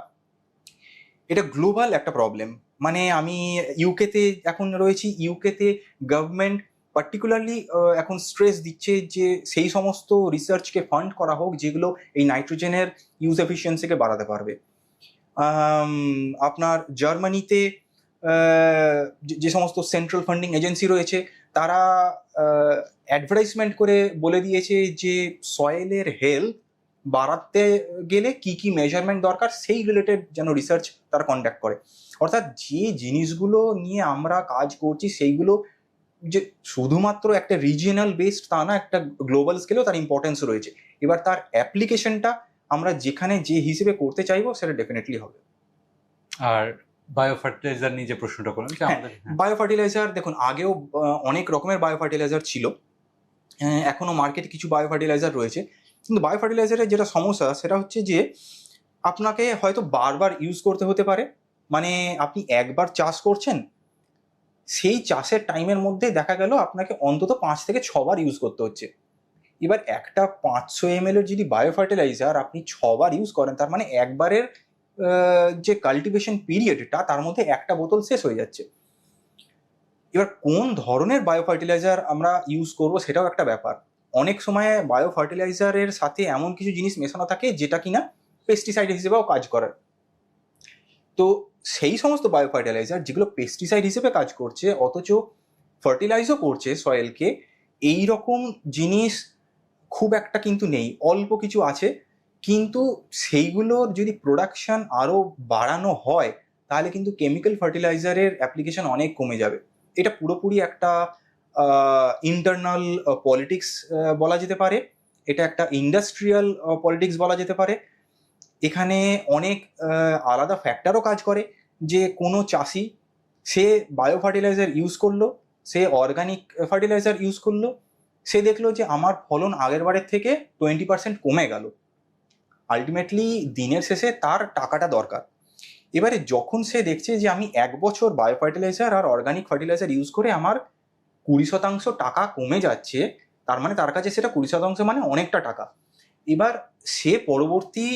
S3: এটা গ্লোবাল একটা প্রবলেম। মানে আমি ইউকেতে এখন রয়েছি, ইউকেতে গভর্নমেন্ট পার্টিকুলারলি এখন স্ট্রেস দিচ্ছে যে সেই সমস্ত রিসার্চকে ফান্ড করা হোক যেগুলো এই নাইট্রোজেনের ইউজ এফিসিয়েন্সিকে বাড়াতে পারবে। আপনার জার্মানিতে যে সমস্ত সেন্ট্রাল ফান্ডিং এজেন্সি রয়েছে, তারা অ্যাডভার্টাইজমেন্ট করে বলে দিয়েছে যে সয়েলের হেলথ বাড়াতে গেলে কি কি মেজারমেন্ট দরকার সেই রিলেটেড যেন রিসার্চ তারা কন্ডাক্ট করে। অর্থাৎ যে জিনিসগুলো নিয়ে আমরা কাজ করছি সেইগুলো যে শুধুমাত্র একটা রিজিয়নাল বেসড তা না, একটা গ্লোবাল স্কেলেও তার ইম্পর্টেন্স রয়েছে। এবার তার অ্যাপ্লিকেশনটা আমরা যেখানে যে হিসেবে করতে চাইবো সেটা ডেফিনেটলি হবে।
S1: আর বায়ো ফার্টিলাইজার নিয়ে যে প্রশ্নটা করলাম যে আমাদের
S3: বায়ো ফার্টিলাইজার দেখুন, আগেও অনেক রকমের বায়ো ফার্টিলাইজার ছিল, এখনো মার্কেটে কিছু বায়ো ফার্টিলাইজার রয়েছে। কিন্তু বায়ো ফার্টিলাইজারের যেটা সমস্যা সেটা হচ্ছে যে আপনাকে হয়তো বারবার ইউজ করতে হতে পারে। মানে আপনি একবার চাষ করছেন, সেই চাষের টাইমের মধ্যে দেখা গেল আপনাকে অন্তত 5 থেকে 6 বার ইউজ করতে হচ্ছে। এবার একটা 500 ml এর যদি বায়ো ফার্টিলাইজার আপনি 6 বার ইউজ করেন, তার মানে একবারের যে কাল্টিভেশন পিরিয়ডটা তার মধ্যে একটা বোতল শেষ হয়ে যাচ্ছে। এবার কোন ধরনের বায়ো ফার্টিলাইজার আমরা ইউজ করব সেটাও একটা ব্যাপার। অনেক সময় বায়ো ফার্টিলাইজারের সাথে এমন কিছু জিনিস মেশানো থাকে যেটা কিনা পেস্টিসাইড হিসেবেও কাজ করে। তো সেই সমস্ত বায়ো ফার্টিলাইজার যেগুলো পেস্টিসাইড হিসেবে কাজ করছে অথচ ফার্টিলাইজও করছে সয়েলকে, এই রকম জিনিস খুব একটা কিন্তু নেই, অল্প কিছু আছে। কিন্তু সেইগুলোর যদি প্রোডাকশন আরও বাড়ানো হয় তাহলে কিন্তু কেমিক্যাল ফার্টিলাইজারের অ্যাপ্লিকেশন অনেক কমে যাবে। এটা পুরোপুরি একটা ইন্টারনাল পলিটিক্স বলা যেতে পারে, এটা একটা ইন্ডাস্ট্রিয়াল পলিটিক্স বলা যেতে পারে। এখানে অনেক আলাদা ফ্যাক্টরও কাজ করে, যে কোনো চাষি সে বায়ো ফার্টিলাইজার ইউজ করলো, সে অর্গানিক ফার্টিলাইজার ইউজ করলো, সে দেখলো যে আমার ফলন আগের বারের থেকে 20% কমে গেল। আলটিমেটলি দিনের শেষে তার টাকাটা দরকার। এবারে যখন সে দেখছে যে আমি 1 বছর বায়ো ফার্টিলাইজার আর অর্গানিক ফার্টিলাইজার ইউজ করে আমার 20% টাকা কমে যাচ্ছে, তার মানে তার কাছে সেটা 20% মানে অনেকটা টাকা। এবার সে পরবর্তী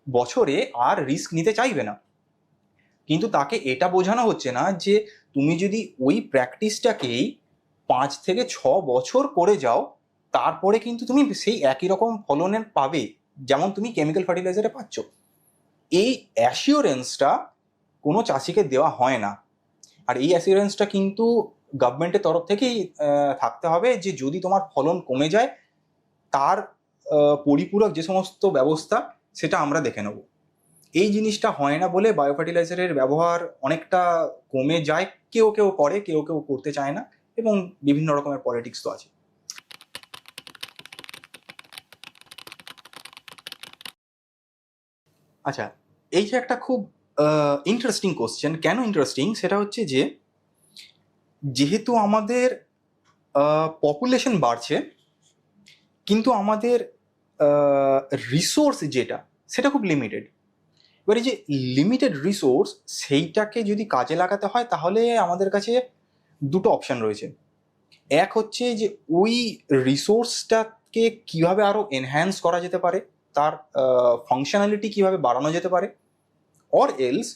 S3: বছরে আর রিস্ক নিতে চাইবে না। কিন্তু তাকে এটা বোঝানো হচ্ছে না যে তুমি যদি ওই প্র্যাকটিসটাকেই 5 থেকে 6 বছর করে যাও, তারপরে কিন্তু তুমি সেই একই রকম ফলনের পাবে যেমন তুমি কেমিক্যাল ফার্টিলাইজারে পাচ্ছ। এই অ্যাসিওরেন্সটা কোনো চাষিকে দেওয়া হয় না। আর এই অ্যাসিওরেন্সটা কিন্তু গভর্নমেন্টের তরফ থেকেই থাকতে হবে, যে যদি তোমার ফলন কমে যায় তার পরিপূরক যে সমস্ত ব্যবস্থা সেটা আমরা দেখে নেব। এই জিনিসটা হয় না বলে বায়ো ফার্টিলাইজারের ব্যবহার অনেকটা কমে যায়। কেউ কেউ করে, কেউ কেউ করতে চায় না, এবং বিভিন্ন রকমের পলিটিক্স তো আছে। আচ্ছা, এই যে একটা খুব ইন্টারেস্টিং কোশ্চেন। কেন ইন্টারেস্টিং? সেটা হচ্ছে যে যেহেতু আমাদের পপুলেশন বাড়ছে, কিন্তু আমাদের রিসোর্স যেটা সেটা খুব লিমিটেড। এবার এই যে লিমিটেড রিসোর্স, সেইটাকে যদি কাজে লাগাতে হয় তাহলে আমাদের কাছে দুটো অপশান রয়েছে। এক হচ্ছে যে ওই রিসোর্সটাকে কিভাবে আরও এনহ্যান্স করা যেতে পারে, তার ফাংশনালিটি কিভাবে বাড়ানো যেতে পারে, অর এলস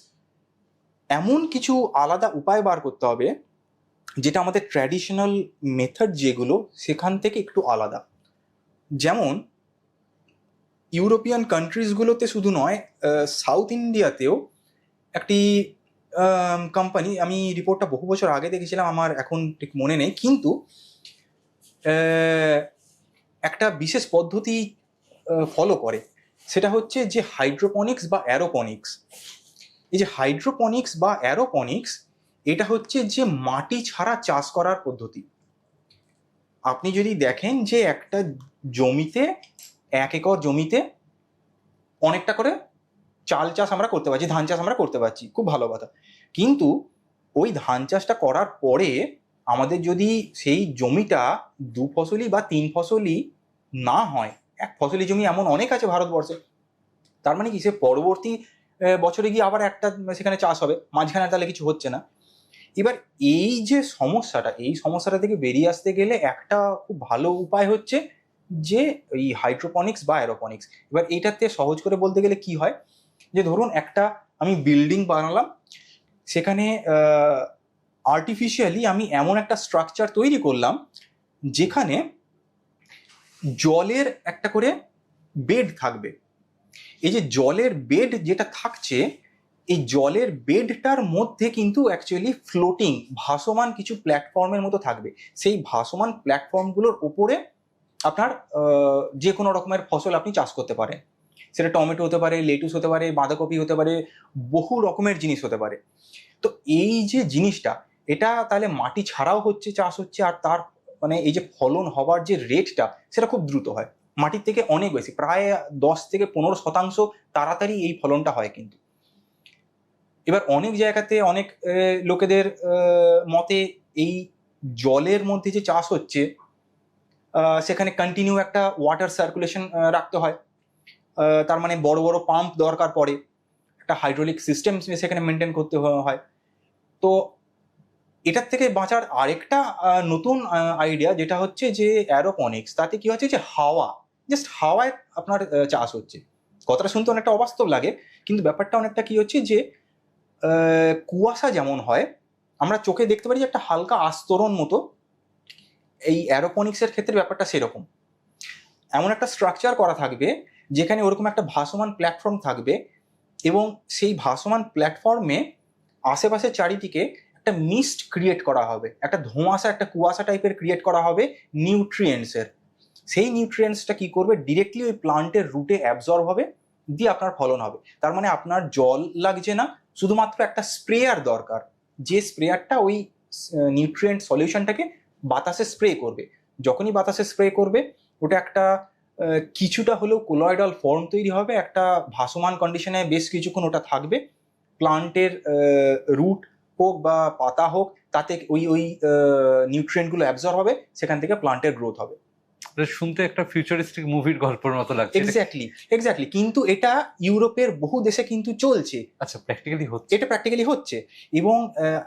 S3: এমন কিছু আলাদা উপায় বার করতে হবে যেটা আমাদের ট্র্যাডিশনাল মেথড যেগুলো সেখান থেকে একটু আলাদা। যেমন ইউরোপিয়ান কান্ট্রিজগুলোতে শুধু নয়, সাউথ ইন্ডিয়াতেও একটি কোম্পানি, আমি রিপোর্টটা বহু বছর আগে দেখেছিলাম, আমার এখন ঠিক মনে নেই, কিন্তু একটা বিশেষ পদ্ধতি ফলো করে। সেটা হচ্ছে যে হাইড্রোপনিক্স বা অ্যারোপনিক্স। এই যে হাইড্রোপনিক্স বা অ্যারোপনিক্স, এটা হচ্ছে যে মাটি ছাড়া চাষ করার পদ্ধতি। আপনি যদি দেখেন যে একটা জমিতে, 1 একর জমিতে অনেকটা করে চাল চাষ আমরা করতে পারছি, ধান চাষ আমরা করতে পারছি, খুব ভালো কথা। কিন্তু ওই ধান চাষটা করার পরে আমাদের যদি সেই জমিটা 2 ফসলি বা 3 ফসলি না হয়, 1 ফসলি জমি এমন অনেক আছে ভারতবর্ষে, তার মানে কি সে পরবর্তী বছরে গিয়ে আবার একটা সেখানে চাষ হবে, মাঝখানে তাহলে কিছু হচ্ছে না। এবার এই যে সমস্যাটা, এই সমস্যাটা থেকে বেরিয়ে আসতে গেলে একটা খুব ভালো উপায় হচ্ছে যে এই হাইড্রোপনিক্স বা অ্যারোপনিক্স। এবার এইটাতে সহজ করে বলতে গেলে কি হয়, যে ধরুন একটা আমি বিল্ডিং বানালাম, সেখানে আর্টিফিশিয়ালি আমি এমন একটা স্ট্রাকচার তৈরি করলাম যেখানে জলের একটা করে বেড থাকবে। এই যে জলের বেড যেটা থাকছে, এই জলের বেডটার মধ্যে কিন্তু অ্যাকচুয়ালি ফ্লোটিং ভাসমান কিছু প্ল্যাটফর্মের মতো থাকবে। সেই ভাসমান প্ল্যাটফর্মগুলোর উপরে আপনার যে কোনো রকমের ফসল আপনি চাষ করতে পারেন। সেটা টমেটো হতে পারে, লেটুস হতে পারে, বাঁধাকপি হতে পারে, বহু রকমের জিনিস হতে পারে। তো এই যে জিনিসটা, এটা তাহলে মাটি ছাড়াও হচ্ছে, চাষ হচ্ছে, আর তার মানে এই যে ফলন হওয়ার যে রেটটা সেটা খুব দ্রুত হয়, মাটির থেকে অনেক বেশি, প্রায় 10 থেকে 15% তাড়াতাড়ি এই ফলনটা হয় কিন্তু। এবার অনেক জায়গাতে অনেক লোকেদের মতে এই জলের মধ্যে যে চাষ হচ্ছে সেখানে কন্টিনিউ একটা ওয়াটার সার্কুলেশন রাখতে হয়। তার মানে বড় বড় পাম্প দরকার পড়ে, একটা হাইড্রোলিক সিস্টেম সেখানে মেনটেন করতে হয়। তো এটার থেকে বাঁচার আরেকটা নতুন আইডিয়া যেটা হচ্ছে যে অ্যারোপনিক্স। তাতে কি হচ্ছে যে হাওয়া, জাস্ট হাওয়ায় আপনার চাষ হচ্ছে। কথাটা শুনতে অনেকটা অবাস্তব লাগে, কিন্তু ব্যাপারটা অনেকটা কি হচ্ছে যে কুয়াশা যেমন হয়, আমরা চোখে দেখতে পারি যে একটা হালকা আস্তরণ মতো, এই অ্যারোপনিক্সের ক্ষেত্রে ব্যাপারটা সেরকম। এমন একটা স্ট্রাকচার করা থাকবে যেখানে ওরকম একটা ভাসমান প্ল্যাটফর্ম থাকবে, এবং সেই ভাসমান প্ল্যাটফর্মে আশেপাশে চারিদিকে একটা মিস্ট ক্রিয়েট করা হবে, একটা ধোঁয়াশা, একটা কুয়াশা টাইপের ক্রিয়েট করা হবে নিউট্রিয়েন্টসের। সেই নিউট্রিয়েন্টসটা কি করবে, ডিরেক্টলি ওই প্লান্টের রুটে অ্যাবজর্ব হবে, দিয়ে আপনার ফলন হবে। তার মানে আপনার জল লাগছে না, শুধুমাত্র একটা স্প্রেয়ার দরকার, যে স্প্রেয়ারটা ওই নিউট্রিয়েন্ট সলিউশনটাকে বাতাসে স্প্রে করবে। যখনই বাতাসে স্প্রে করবে, ওটা একটা কিছুটা হলেও কোলয়েডাল ফর্ম তৈরি হবে, একটা ভাসমান কন্ডিশনে বেশ কিছুক্ষণ ওটা থাকবে, প্লান্টের রুট হোক বা পাতা হোক, তাতে ওই ওই নিউট্রিয়েন্টগুলো অ্যাবজর্ব হবে, সেখান থেকে প্লান্টের গ্রোথ হবে।
S1: শুনতে একটা ফিউচারিস্টিক মুভির গল্পের মতো লাগছে।
S3: এক্স্যাক্টলি, কিন্তু এটা ইউরোপের বহু দেশে কিন্তু চলছে।
S1: আচ্ছা, প্র্যাকটিক্যালি হচ্ছে,
S3: এটা প্র্যাকটিক্যালি হচ্ছে। এবং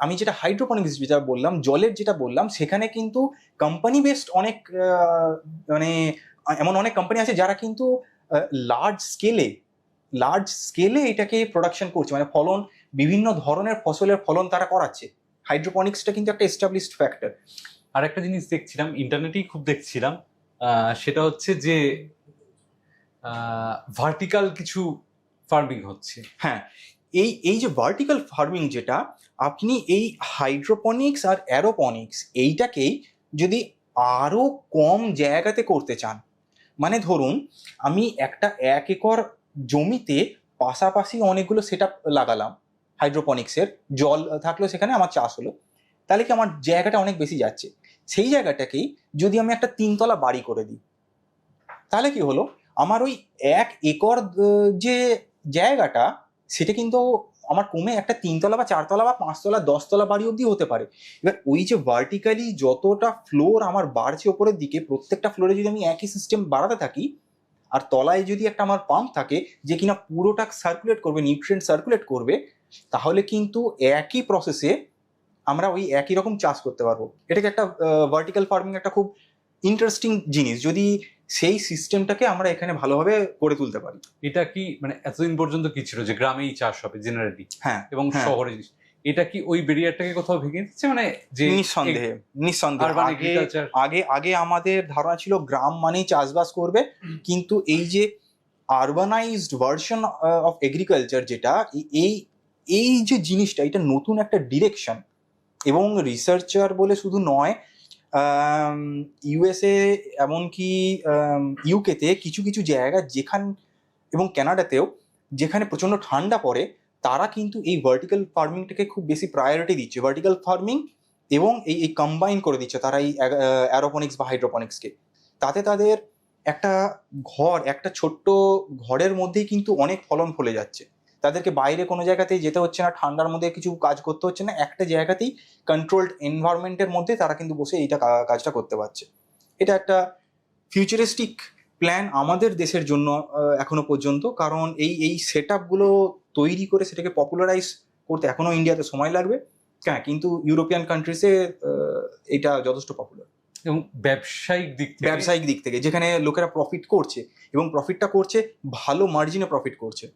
S3: আমি যেটা হাইড্রোপনিক্স যেটা বললাম, জলের যেটা বললাম, সেখানে কিন্তু কোম্পানি বেসড অনেক মানে এমন অনেক কোম্পানি আছে যারা কিন্তু লার্জ স্কেলে এটাকে প্রোডাকশন করছে, মানে ফলন, বিভিন্ন ধরনের ফসলের ফলন তারা করাচ্ছে। হাইড্রোপনিক্সটা কিন্তু একটা এস্টাবলিশড ফ্যাক্টর।
S1: আর একটা জিনিস দেখছিলাম, ইন্টারনেটেই খুব দেখছিলাম, সেটা হচ্ছে যে ভার্টিক্যাল কিছু ফার্মিং হচ্ছে।
S3: হ্যাঁ, এই যে ভার্টিক্যাল ফার্মিং, যেটা আপনি এই হাইড্রোপনিক্স আর অ্যারোপনিক্স এইটাকেই যদি আরো কম জায়গাতে করতে চান, মানে ধরুন আমি একটা 1 একর জমিতে পাশাপাশি অনেকগুলো সেট আপ লাগালাম হাইড্রোপনিক্সের, জল থাকলো সেখানে, আমার চাষ হলো, তাহলে কি আমার জায়গাটা অনেক বেশি যাচ্ছে। সেই জায়গাটাকেই যদি আমি একটা 3 তলা বাড়ি করে দিই, তাহলে কি হলো, আমার ওই 1 একর যে জায়গাটা, সেটা কিন্তু আমার কমে একটা 3তলা বা 4তলা বা 5তলা 10তলা বাড়ি অবধি হতে পারে। এবার ওই যে ভার্টিক্যালি যতটা ফ্লোর আমার বাড়ছে ওপরের দিকে, প্রত্যেকটা ফ্লোরে যদি আমি একই সিস্টেম বাড়াতে থাকি, আর তলায় যদি একটা আমার পাম্প থাকে যে কিনা পুরোটা সার্কুলেট করবে, নিউট্রিয়েন্ট সার্কুলেট করবে, তাহলে কিন্তু একই প্রসেসে আমরা ওই একই রকম চাষ করতে পারবো। এটাকে একটা ভার্টিক্যাল ফার্মিং একটা খুব ইন্টারেস্টিং জিনিস, যদি সেই সিস্টেমটাকে আমরা এখানে ভালোভাবে গড়ে তুলতে পারি।
S1: এটা কি মানে এতদিন পর্যন্ত কি ছিল যে গ্রামেই চাষ হবে জেনারেলি
S3: হ্যাঁ,
S1: এবং
S3: হ্যাঁ।
S1: শহরে, এটা কি ওই ব্যারিয়ারটাকে কোথাও ভেঙে দিচ্ছে, মানে যে
S3: নিঃসন্দেহে
S1: Urban
S3: আগে
S1: agriculture?
S3: আগে আগে আমাদের ধারণা ছিল গ্রাম মানেই চাষবাস করবে, কিন্তু এই যে আরবানাইজড ভার্সন অফ এগ্রিকালচার, যেটা এই এই যে জিনিসটা, এটা নতুন একটা ডিরেকশন। এবং রিসার্চার বলে শুধু নয়, ইউএসএ এমনকি ইউকেতে কিছু কিছু জায়গা যেখান, এবং কানাডাতেও যেখানে প্রচণ্ড ঠান্ডা পড়ে, তারা কিন্তু এই ভার্টিক্যাল ফার্মিংটাকে খুব বেশি প্রায়োরিটি দিচ্ছে। ভার্টিক্যাল ফার্মিং এবং এই কম্বাইন করে দিচ্ছে তারা এই অ্যারোপনিক্স বা হাইড্রোপনিক্সকে। তাতে তাদের একটা একটা ছোট্ট ঘরের মধ্যেই কিন্তু অনেক ফলন ফলে যাচ্ছে। তাদেরকে বাইরে কোনো জায়গাতেই যেতে হচ্ছে না, ঠান্ডার মধ্যে কিছু কাজ করতে হচ্ছে না, একটা জায়গাতেই কন্ট্রোলড এনভায়রনমেন্টের মধ্যে তারা কিন্তু বসে এইটা কাজটা করতে পারছে। এটা একটা ফিউচারিস্টিক প্ল্যান আমাদের দেশের জন্য এখনো পর্যন্ত, কারণ এই সেট আপগুলো তৈরি করে সেটাকে পপুলারাইজ করতে এখনো ইন্ডিয়াতে সময় লাগবে। হ্যাঁ, কিন্তু ইউরোপিয়ান কান্ট্রিজে এটা যথেষ্ট পপুলার।
S1: এবং ব্যবসায়িক
S3: দিক থেকে যেখানে লোকেরা প্রফিট করছে, এবং প্রফিটটা করছে ভালো মার্জিনে প্রফিট করছে।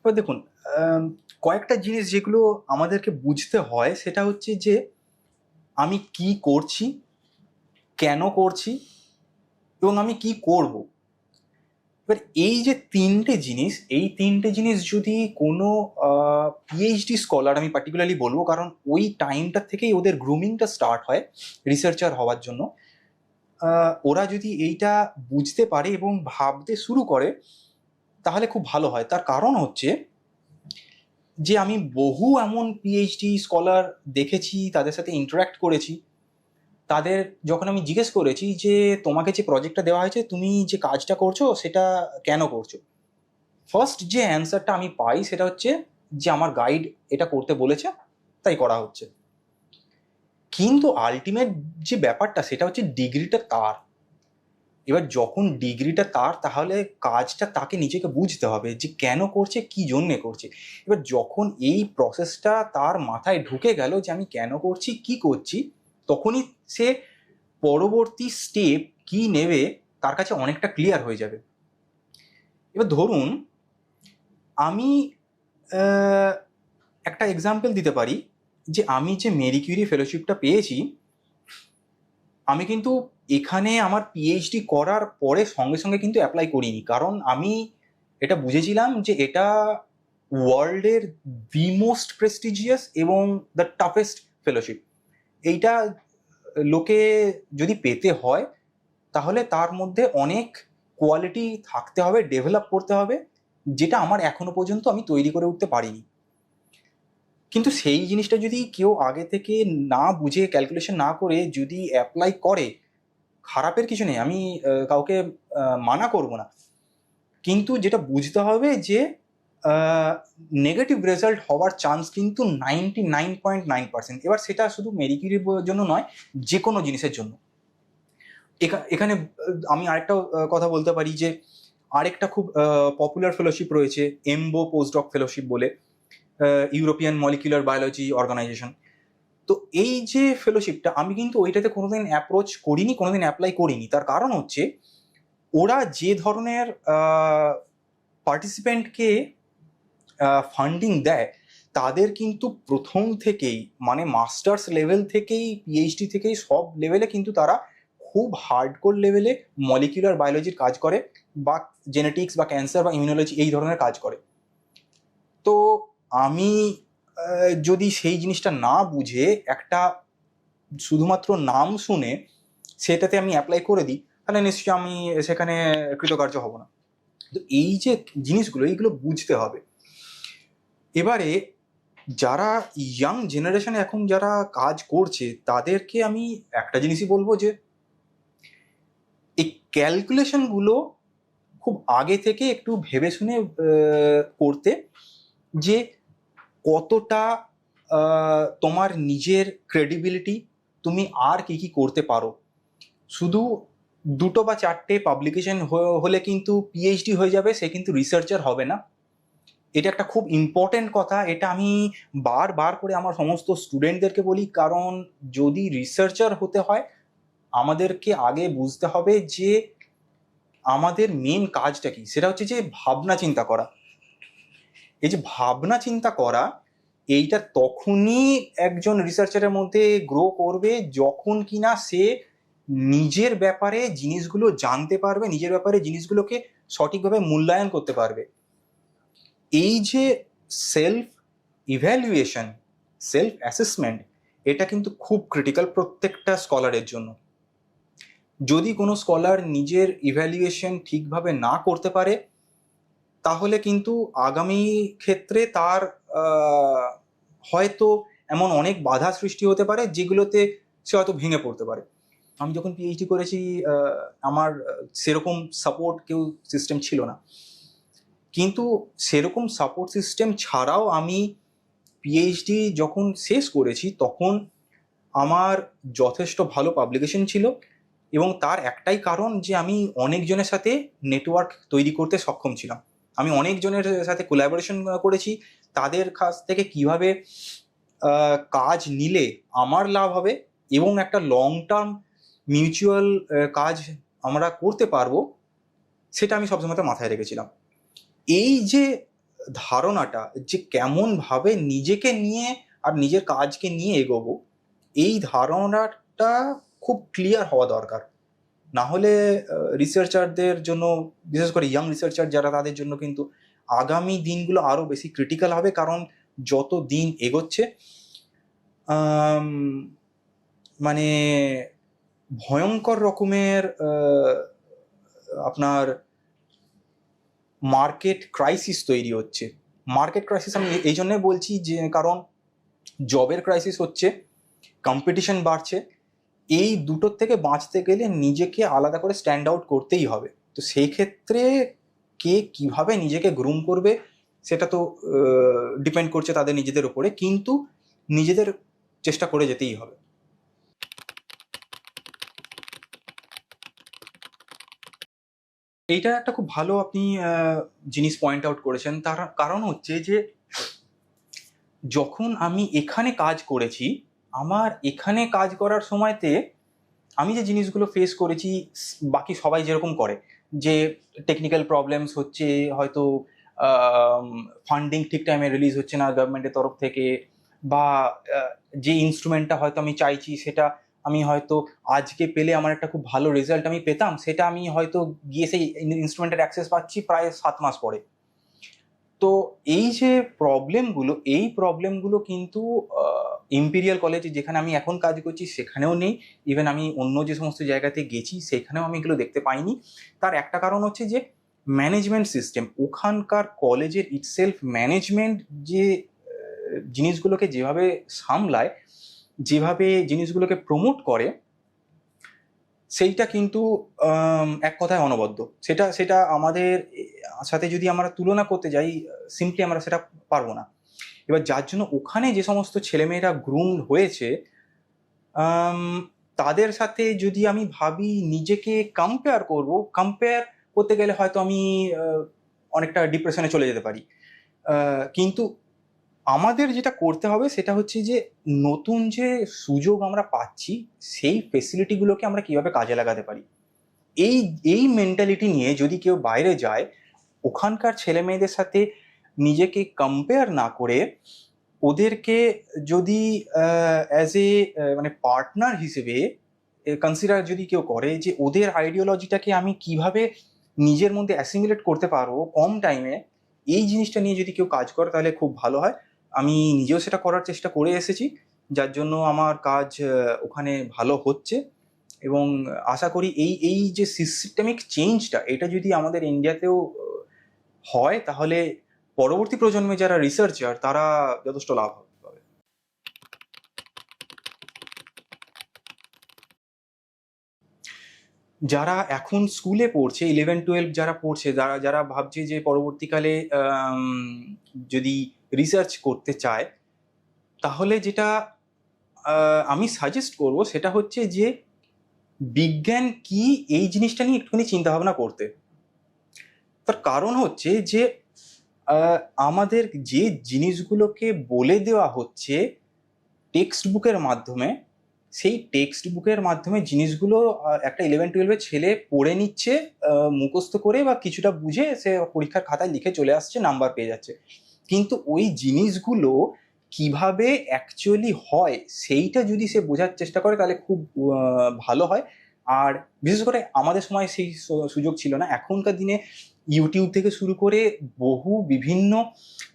S3: এবার দেখুন, কয়েকটা জিনিস যেগুলো আমাদেরকে বুঝতে হয় সেটা হচ্ছে যে আমি কি করছি, কেন করছি, এবং আমি কি করব। এবার এই যে এই তিনটে জিনিস যদি কোনো পিএইচডি স্কলার, আমি পার্টিকুলারলি বলবো কারণ ওই টাইমটা থেকেই ওদের গ্রুমিংটা স্টার্ট হয় রিসার্চার হওয়ার জন্য, ওরা যদি এইটা বুঝতে পারে এবং ভাবতে শুরু করে তাহলে খুব ভালো হয়। তার কারণ হচ্ছে যে আমি বহু এমন পিএইচডি স্কলার দেখেছি, তাদের সাথে ইন্টারাক্ট করেছি। তাদের যখন আমি জিজ্ঞেস করেছি যে তোমাকে যে প্রজেক্টটা দেওয়া হয়েছে, তুমি যে কাজটা করছো সেটা কেন করছো, ফার্স্ট যে অ্যান্সারটা আমি পাই সেটা হচ্ছে যে আমার গাইড এটা করতে বলেছে তাই করা হচ্ছে। কিন্তু আলটিমেট যে ব্যাপারটা সেটা হচ্ছে ডিগ্রিটা তার। এবার যখন ডিগ্রিটা তার, তাহলে কাজটা তাকে নিজেকে বুঝতে হবে যে কেন করছে, কি জন্যে করছে। এবার যখন এই প্রসেসটা তার মাথায় ঢুকে গেল যে আমি কেন করছি, কি করছি, তখনই সে পরবর্তী স্টেপ কি নেবে তার কাছে অনেকটা ক্লিয়ার হয়ে যাবে। এবার ধরুন আমি একটা এক্সাম্পল দিতে পারি যে আমি যে মেরি কিউরি ফেলোশিপটা পেয়েছি, আমি কিন্তু এখানে আমার পিএইচডি করার পরে সঙ্গে সঙ্গে কিন্তু অ্যাপ্লাই করিনি, কারণ আমি এটা বুঝেছিলাম যে এটা ওয়ার্ল্ডের দি মোস্ট প্রেস্টিজিয়াস এবং দ্য টাফেস্ট ফেলোশিপ। এইটা লোকে যদি পেতে হয় তাহলে তার মধ্যে অনেক কোয়ালিটি থাকতে হবে, ডেভেলপ করতে হবে, যেটা আমার এখনো পর্যন্ত আমি তৈরি করে উঠতে পারিনি। কিন্তু সেই জিনিসটা যদি কেউ আগে থেকে না বুঝে, ক্যালকুলেশন না করে যদি অ্যাপ্লাই করে, খারাপের কিছু নেই, আমি কাউকে মানা করব না, কিন্তু যেটা বুঝতে হবে যে নেগেটিভ রেজাল্ট হওয়ার চান্স কিন্তু 99.9%। এবার সেটা শুধু মেরি কিউরির জন্য নয়, যে কোনো জিনিসের জন্য। এখানে আমি আরেকটা কথা বলতে পারি যে আরেকটা খুব পপুলার ফেলোশিপ রয়েছে, এমবো পোস্টডক ফেলোশিপ বলে, ইউরোপিয়ান মলিকুলার বায়োলজি অর্গানাইজেশন। তো এই যে ফেলোশিপটা, আমি কিন্তু ওইটাতে কোনোদিন অ্যাপ্রোচ করিনি, কোনোদিন অ্যাপ্লাই করিনি। তার কারণ হচ্ছে ওরা যে ধরনের পার্টিসিপেন্টকে ফান্ডিং দেয়, তাদের কিন্তু প্রথম থেকেই, মানে মাস্টার্স লেভেল থেকেই, পিএইচডি থেকেই, সব লেভেলে কিন্তু তারা খুব হার্ডকোর লেভেলে মলিকুলার বায়োলজির কাজ করে, বা জেনেটিক্স বা ক্যান্সার বা ইমিউনোলজি এই ধরনের কাজ করে। তো আমি যদি সেই জিনিসটা না বুঝে একটা শুধুমাত্র নাম শুনে সেটাতে আমি অ্যাপ্লাই করে দিই, তাহলে নিশ্চয়ই আমি সেখানে কৃতকার্য হব না। তো এই যে জিনিসগুলো, এইগুলো বুঝতে হবে। এবারে যারা ইয়াং জেনারেশনে এখন যারা কাজ করছে, তাদেরকে আমি একটা জিনিসই বলবো যে ক্যালকুলেশনগুলো খুব আগে থেকে একটু ভেবে শুনে করতে, যে কতটা তোমার নিজের ক্রেডিবিলিটি, তুমি আর কি কি করতে পারো। শুধু 2টো বা 4টে পাবলিকেশন হলে কিন্তু পিএইচডি হয়ে যাবে, সে কিন্তু রিসার্চার হবে না। এটা একটা খুব ইম্পর্টেন্ট কথা, এটা আমি বারবার করে আমার সমস্ত স্টুডেন্টদেরকে বলি। কারণ যদি রিসার্চার হতে হয়, আমাদেরকে আগে বুঝতে হবে যে আমাদের মেন কাজটা কি। সেটা হচ্ছে যে ভাবনা চিন্তা করা। এই যে ভাবনা চিন্তা করা, এইটা তখনই একজন রিসার্চারের মধ্যে গ্রো করবে যখন কিনা সে নিজের ব্যাপারে জিনিসগুলো জানতে পারবে, নিজের ব্যাপারে জিনিসগুলোকে সঠিকভাবে মূল্যায়ন করতে পারবে। এই যে সেলফ ইভ্যালুয়েশন, সেলফ অ্যাসেসমেন্ট, এটা কিন্তু খুব ক্রিটিক্যাল প্রত্যেকটা স্কলারের জন্য। যদি কোনো স্কলার নিজের ইভ্যালুয়েশন ঠিকভাবে না করতে পারে, তাহলে কিন্তু আগামী ক্ষেত্রে তার হয়তো এমন অনেক বাধা সৃষ্টি হতে পারে যেগুলোতে সে হয়তো ভেঙে পড়তে পারে। আমি যখন পিএইচডি করেছি, আমার সেরকম সাপোর্ট সিস্টেম ছিল না। কিন্তু সেরকম সাপোর্ট সিস্টেম ছাড়াও আমি পিএইচডি যখন শেষ করেছি, তখন আমার যথেষ্ট ভালো পাবলিকেশন ছিল। এবং তার একটাই কারণ যে আমি অনেকজনের সাথে নেটওয়ার্ক তৈরি করতে সক্ষম ছিলাম। আমি অনেকজনের সাথে কোলাবোরেশন করেছি। তাদের কাছ থেকে কিভাবে কাজ নিলে আমার লাভ হবে এবং একটা লং টার্ম মিউচুয়াল কাজ আমরা করতে পারবো, সেটা আমি সবসময় মাথায় রেখেছিলাম। এই যে ধারণাটা, যে কেমনভাবে নিজেকে নিয়ে আর নিজের কাজকে নিয়ে এগোবো, এই ধারণাটা খুব ক্লিয়ার হওয়া দরকার। না হলে রিসার্চারদের জন্য, বিশেষ করে ইয়াং রিসার্চার যারা, তাদের জন্য কিন্তু আগামী দিনগুলো আরও বেশি ক্রিটিক্যাল হবে। কারণ যত দিন এগোচ্ছে, মানে ভয়ঙ্কর রকমের আপনার মার্কেট ক্রাইসিস তৈরি হচ্ছে। মার্কেট ক্রাইসিস আমি এই জন্যই বলছি যে কারণ জবের ক্রাইসিস হচ্ছে, কম্পিটিশন বাড়ছে। এই দুটোর থেকে বাঁচতে গেলে নিজেকে আলাদা করে স্ট্যান্ড আউট করতেই হবে। তো সেই ক্ষেত্রে কে কিভাবে নিজেকে গ্রুম করবে, সেটা তো ডিপেন্ড করছে তাদের নিজেদের উপরে, কিন্তু নিজেদের চেষ্টা করে যেতেই হবে। এইটা একটা খুব ভালো আপনি জিনিস পয়েন্ট আউট করেছেন। তার কারণ হচ্ছে যে যখন আমি এখানে কাজ করেছি, আমার এখানে কাজ করার সময়তে আমি যে জিনিসগুলো ফেস করেছি, বাকি সবাই যেরকম করে, যে টেকনিক্যাল প্রবলেমস হচ্ছে, হয়তো ফান্ডিং ঠিক টাইমে রিলিজ হচ্ছে না গভর্নমেন্টের তরফ থেকে, বা যে ইনস্ট্রুমেন্টটা হয়তো আমি চাইছি সেটা আমি হয়তো আজকে পেলে আমার একটা খুব ভালো রেজাল্ট আমি পেতাম, সেটা আমি হয়তো গিয়ে সেই ইনস্ট্রুমেন্টের অ্যাক্সেস পাচ্ছি প্রায় 7 মাস পরে। তো এই যে এই প্রবলেমগুলো কিন্তু ইম্পেরিয়াল কলেজে যেখানে আমি এখন কাজ করছি সেখানেও নেই। ইভেন আমি অন্য যে সমস্ত জায়গাতে গেছি সেখানেও আমি এগুলো দেখতে পাইনি। তার একটা কারণ হচ্ছে যে ম্যানেজমেন্ট সিস্টেম, ওখানকার কলেজের ইটসেলফ ম্যানেজমেন্ট যে জিনিসগুলোকে যেভাবে সামলায়, যেভাবে জিনিসগুলোকে প্রমোট করে, সেইটা কিন্তু এক কথায় অনবদ্য। সেটা সেটা আমাদের সাথে যদি আমরা তুলনা করতে যাই, সিম্পলি আমরা সেটা পারবো না। এবার যার জন্য ওখানে যে সমস্ত ছেলেমেয়েরা গ্রুম হয়েছে, তাদের সাথে যদি আমি ভাবি নিজেকে কম্পেয়ার করতে গেলে হয়তো আমি অনেকটা ডিপ্রেশনে চলে যেতে পারি। কিন্তু আমাদের যেটা করতে হবে সেটা হচ্ছে যে নতুন যে সুযোগ আমরা পাচ্ছি, সেই ফেসিলিটিগুলোকে আমরা কিভাবে কাজে লাগাতে পারি। এই এই মেন্টালিটি নিয়ে যদি কেউ বাইরে যায়, ওখানকার ছেলে মেয়েদের সাথে নিজেকে কম্পেয়ার না করে ওদেরকে যদি অ্যাজ এ মানে পার্টনার হিসেবে কনসিডার যদি কেউ করে, যে ওদের আইডিওলজিটাকে আমি কিভাবে নিজের মধ্যে অ্যাসিমিলেট করতে পারবো কম টাইমে, এই জিনিসটা নিয়ে যদি কেউ কাজ করে তাহলে খুব ভালো হয়। আমি নিজেও সেটা করার চেষ্টা করে এসেছি, যার জন্য আমার কাজ ওখানে ভালো হচ্ছে। এবং আশা করি এই যে সিস্টেমিক চেঞ্জটা, এটা যদি আমাদের ইন্ডিয়াতেও হয়, তাহলে পরবর্তী প্রজন্মে যারা রিসার্চার তারা যথেষ্ট লাভ পাবে। যারা এখন স্কুলে পড়ছে, 11-12 যারা পড়ছে, যারা যারা ভাবছে যে পরবর্তীকালে যদি রিসার্চ করতে চায়, তাহলে যেটা আমি সাজেস্ট করব সেটা হচ্ছে যে বিজ্ঞান কি এই জিনিসটা নিয়ে একটুখানি চিন্তা ভাবনা করতে। তার কারণ হচ্ছে যে আমাদের যে জিনিসগুলোকে বলে দেওয়া হচ্ছে টেক্সট বুকের মাধ্যমে, সেই টেক্সট বুকের মাধ্যমে জিনিসগুলো একটা 11-12 ছেলে পড়ে নিচ্ছে, মুখস্থ করে বা কিছুটা বুঝে সে পরীক্ষার খাতায় লিখে চলে আসছে, নাম্বার পেয়ে যাচ্ছে। কিন্তু ওই জিনিসগুলো কিভাবে অ্যাকচুয়ালি হয় সেইটা যদি সে বোঝার চেষ্টা করে তাহলে খুব ভালো হয়। আর বিশেষ করে আমাদের সময় সেই সুযোগ ছিল না। এখনকার দিনে ইউটিউব থেকে শুরু করে বহু বিভিন্ন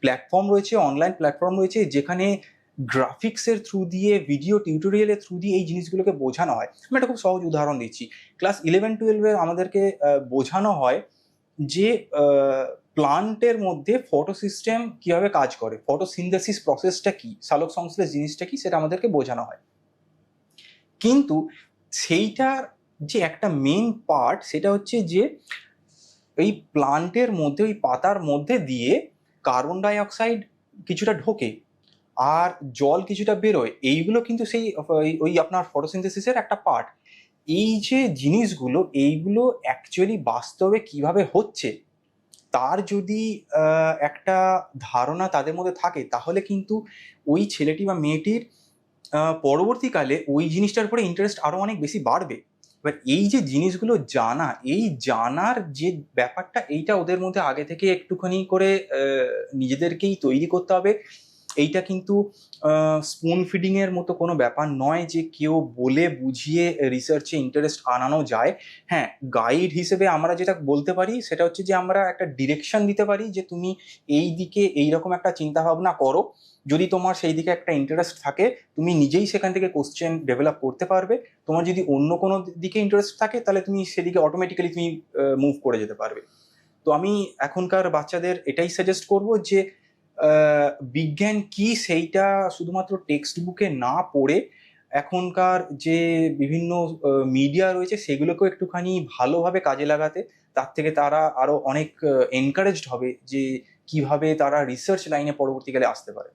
S3: প্ল্যাটফর্ম রয়েছে, অনলাইন প্ল্যাটফর্ম রয়েছে, যেখানে গ্রাফিক্সের থ্রু দিয়ে, ভিডিও টিউটোরিয়ালের থ্রু দিয়ে এই জিনিসগুলোকে বোঝানো হয়। আমি একটা খুব সহজ উদাহরণ দিচ্ছি। ক্লাস 11-12 আমাদেরকে বোঝানো হয় যে প্লান্টের মধ্যে ফটো সিস্টেম কিভাবে কাজ করে, ফটোসিনথেসিস প্রসেসটা কি, সালোক সংশ্লেষ জিনিসটা কি, সেটা আমাদেরকে বোঝানো হয়। কিন্তু সেইটার যে একটা মেন পার্ট সেটা হচ্ছে যে এই প্লান্টের মধ্যে, ওই পাতার মধ্যে দিয়ে কার্বন ডাই অক্সাইড কিছুটা ঢোকে আর জল কিছুটা বেরোয়। এইগুলো কিন্তু সেই ওই আপনার ফটোসিনথেসিসের একটা পার্ট। এই যে জিনিসগুলো, এইগুলো অ্যাকচুয়ালি বাস্তবে কিভাবে হচ্ছে তার যদি একটা ধারণা তাদের মধ্যে থাকে, তাহলে কিন্তু ওই ছেলেটি বা মেয়েটির পরবর্তীকালে ওই জিনিসটার উপরে ইন্টারেস্ট আরো অনেক বেশি বাড়বে। এবার এই যে জিনিসগুলো জানা, এই জানার যে ব্যাপারটা, এইটা ওদের মধ্যে আগে থেকে একটুখানি করে নিজেদেরকেই তৈরি করতে হবে। এইটা কিন্তু স্পুন ফিডিং এর মতো কোনো ব্যাপার নয় যে কেউ বলে বুঝিয়ে রিসার্চে ইন্টারেস্ট আনানো যায়। হ্যাঁ, গাইড হিসেবে আমরা যেটা বলতে পারি সেটা হচ্ছে যে আমরা একটা ডিরেকশন দিতে পারি যে তুমি এই দিকে এইরকম একটা চিন্তা ভাবনা করো। যদি তোমার সেই দিকে একটা ইন্টারেস্ট থাকে, তুমি নিজেই সেখান থেকে কোশ্চেন ডেভেলপ করতে পারবে। তোমার যদি অন্য কোনো দিকে ইন্টারেস্ট থাকে, তাহলে তুমি সেদিকে অটোমেটিক্যালি তুমি মুভ করে যেতে পারবে। তো আমি এখনকার বাচ্চাদের এটাই সাজেস্ট করব যে বিজ্ঞান কি সেইটা শুধুমাত্র টেক্সট বুকে না পড়ে এখনকার যে বিভিন্ন মিডিয়া রয়েছে সেগুলোকেও একটুখানি ভালোভাবে কাজে লাগাতে। তার থেকে তারা আরো অনেক এনকারেজড হবে যে কিভাবে তারা রিসার্চ লাইনে পরবর্তীকালে আসতে পারে।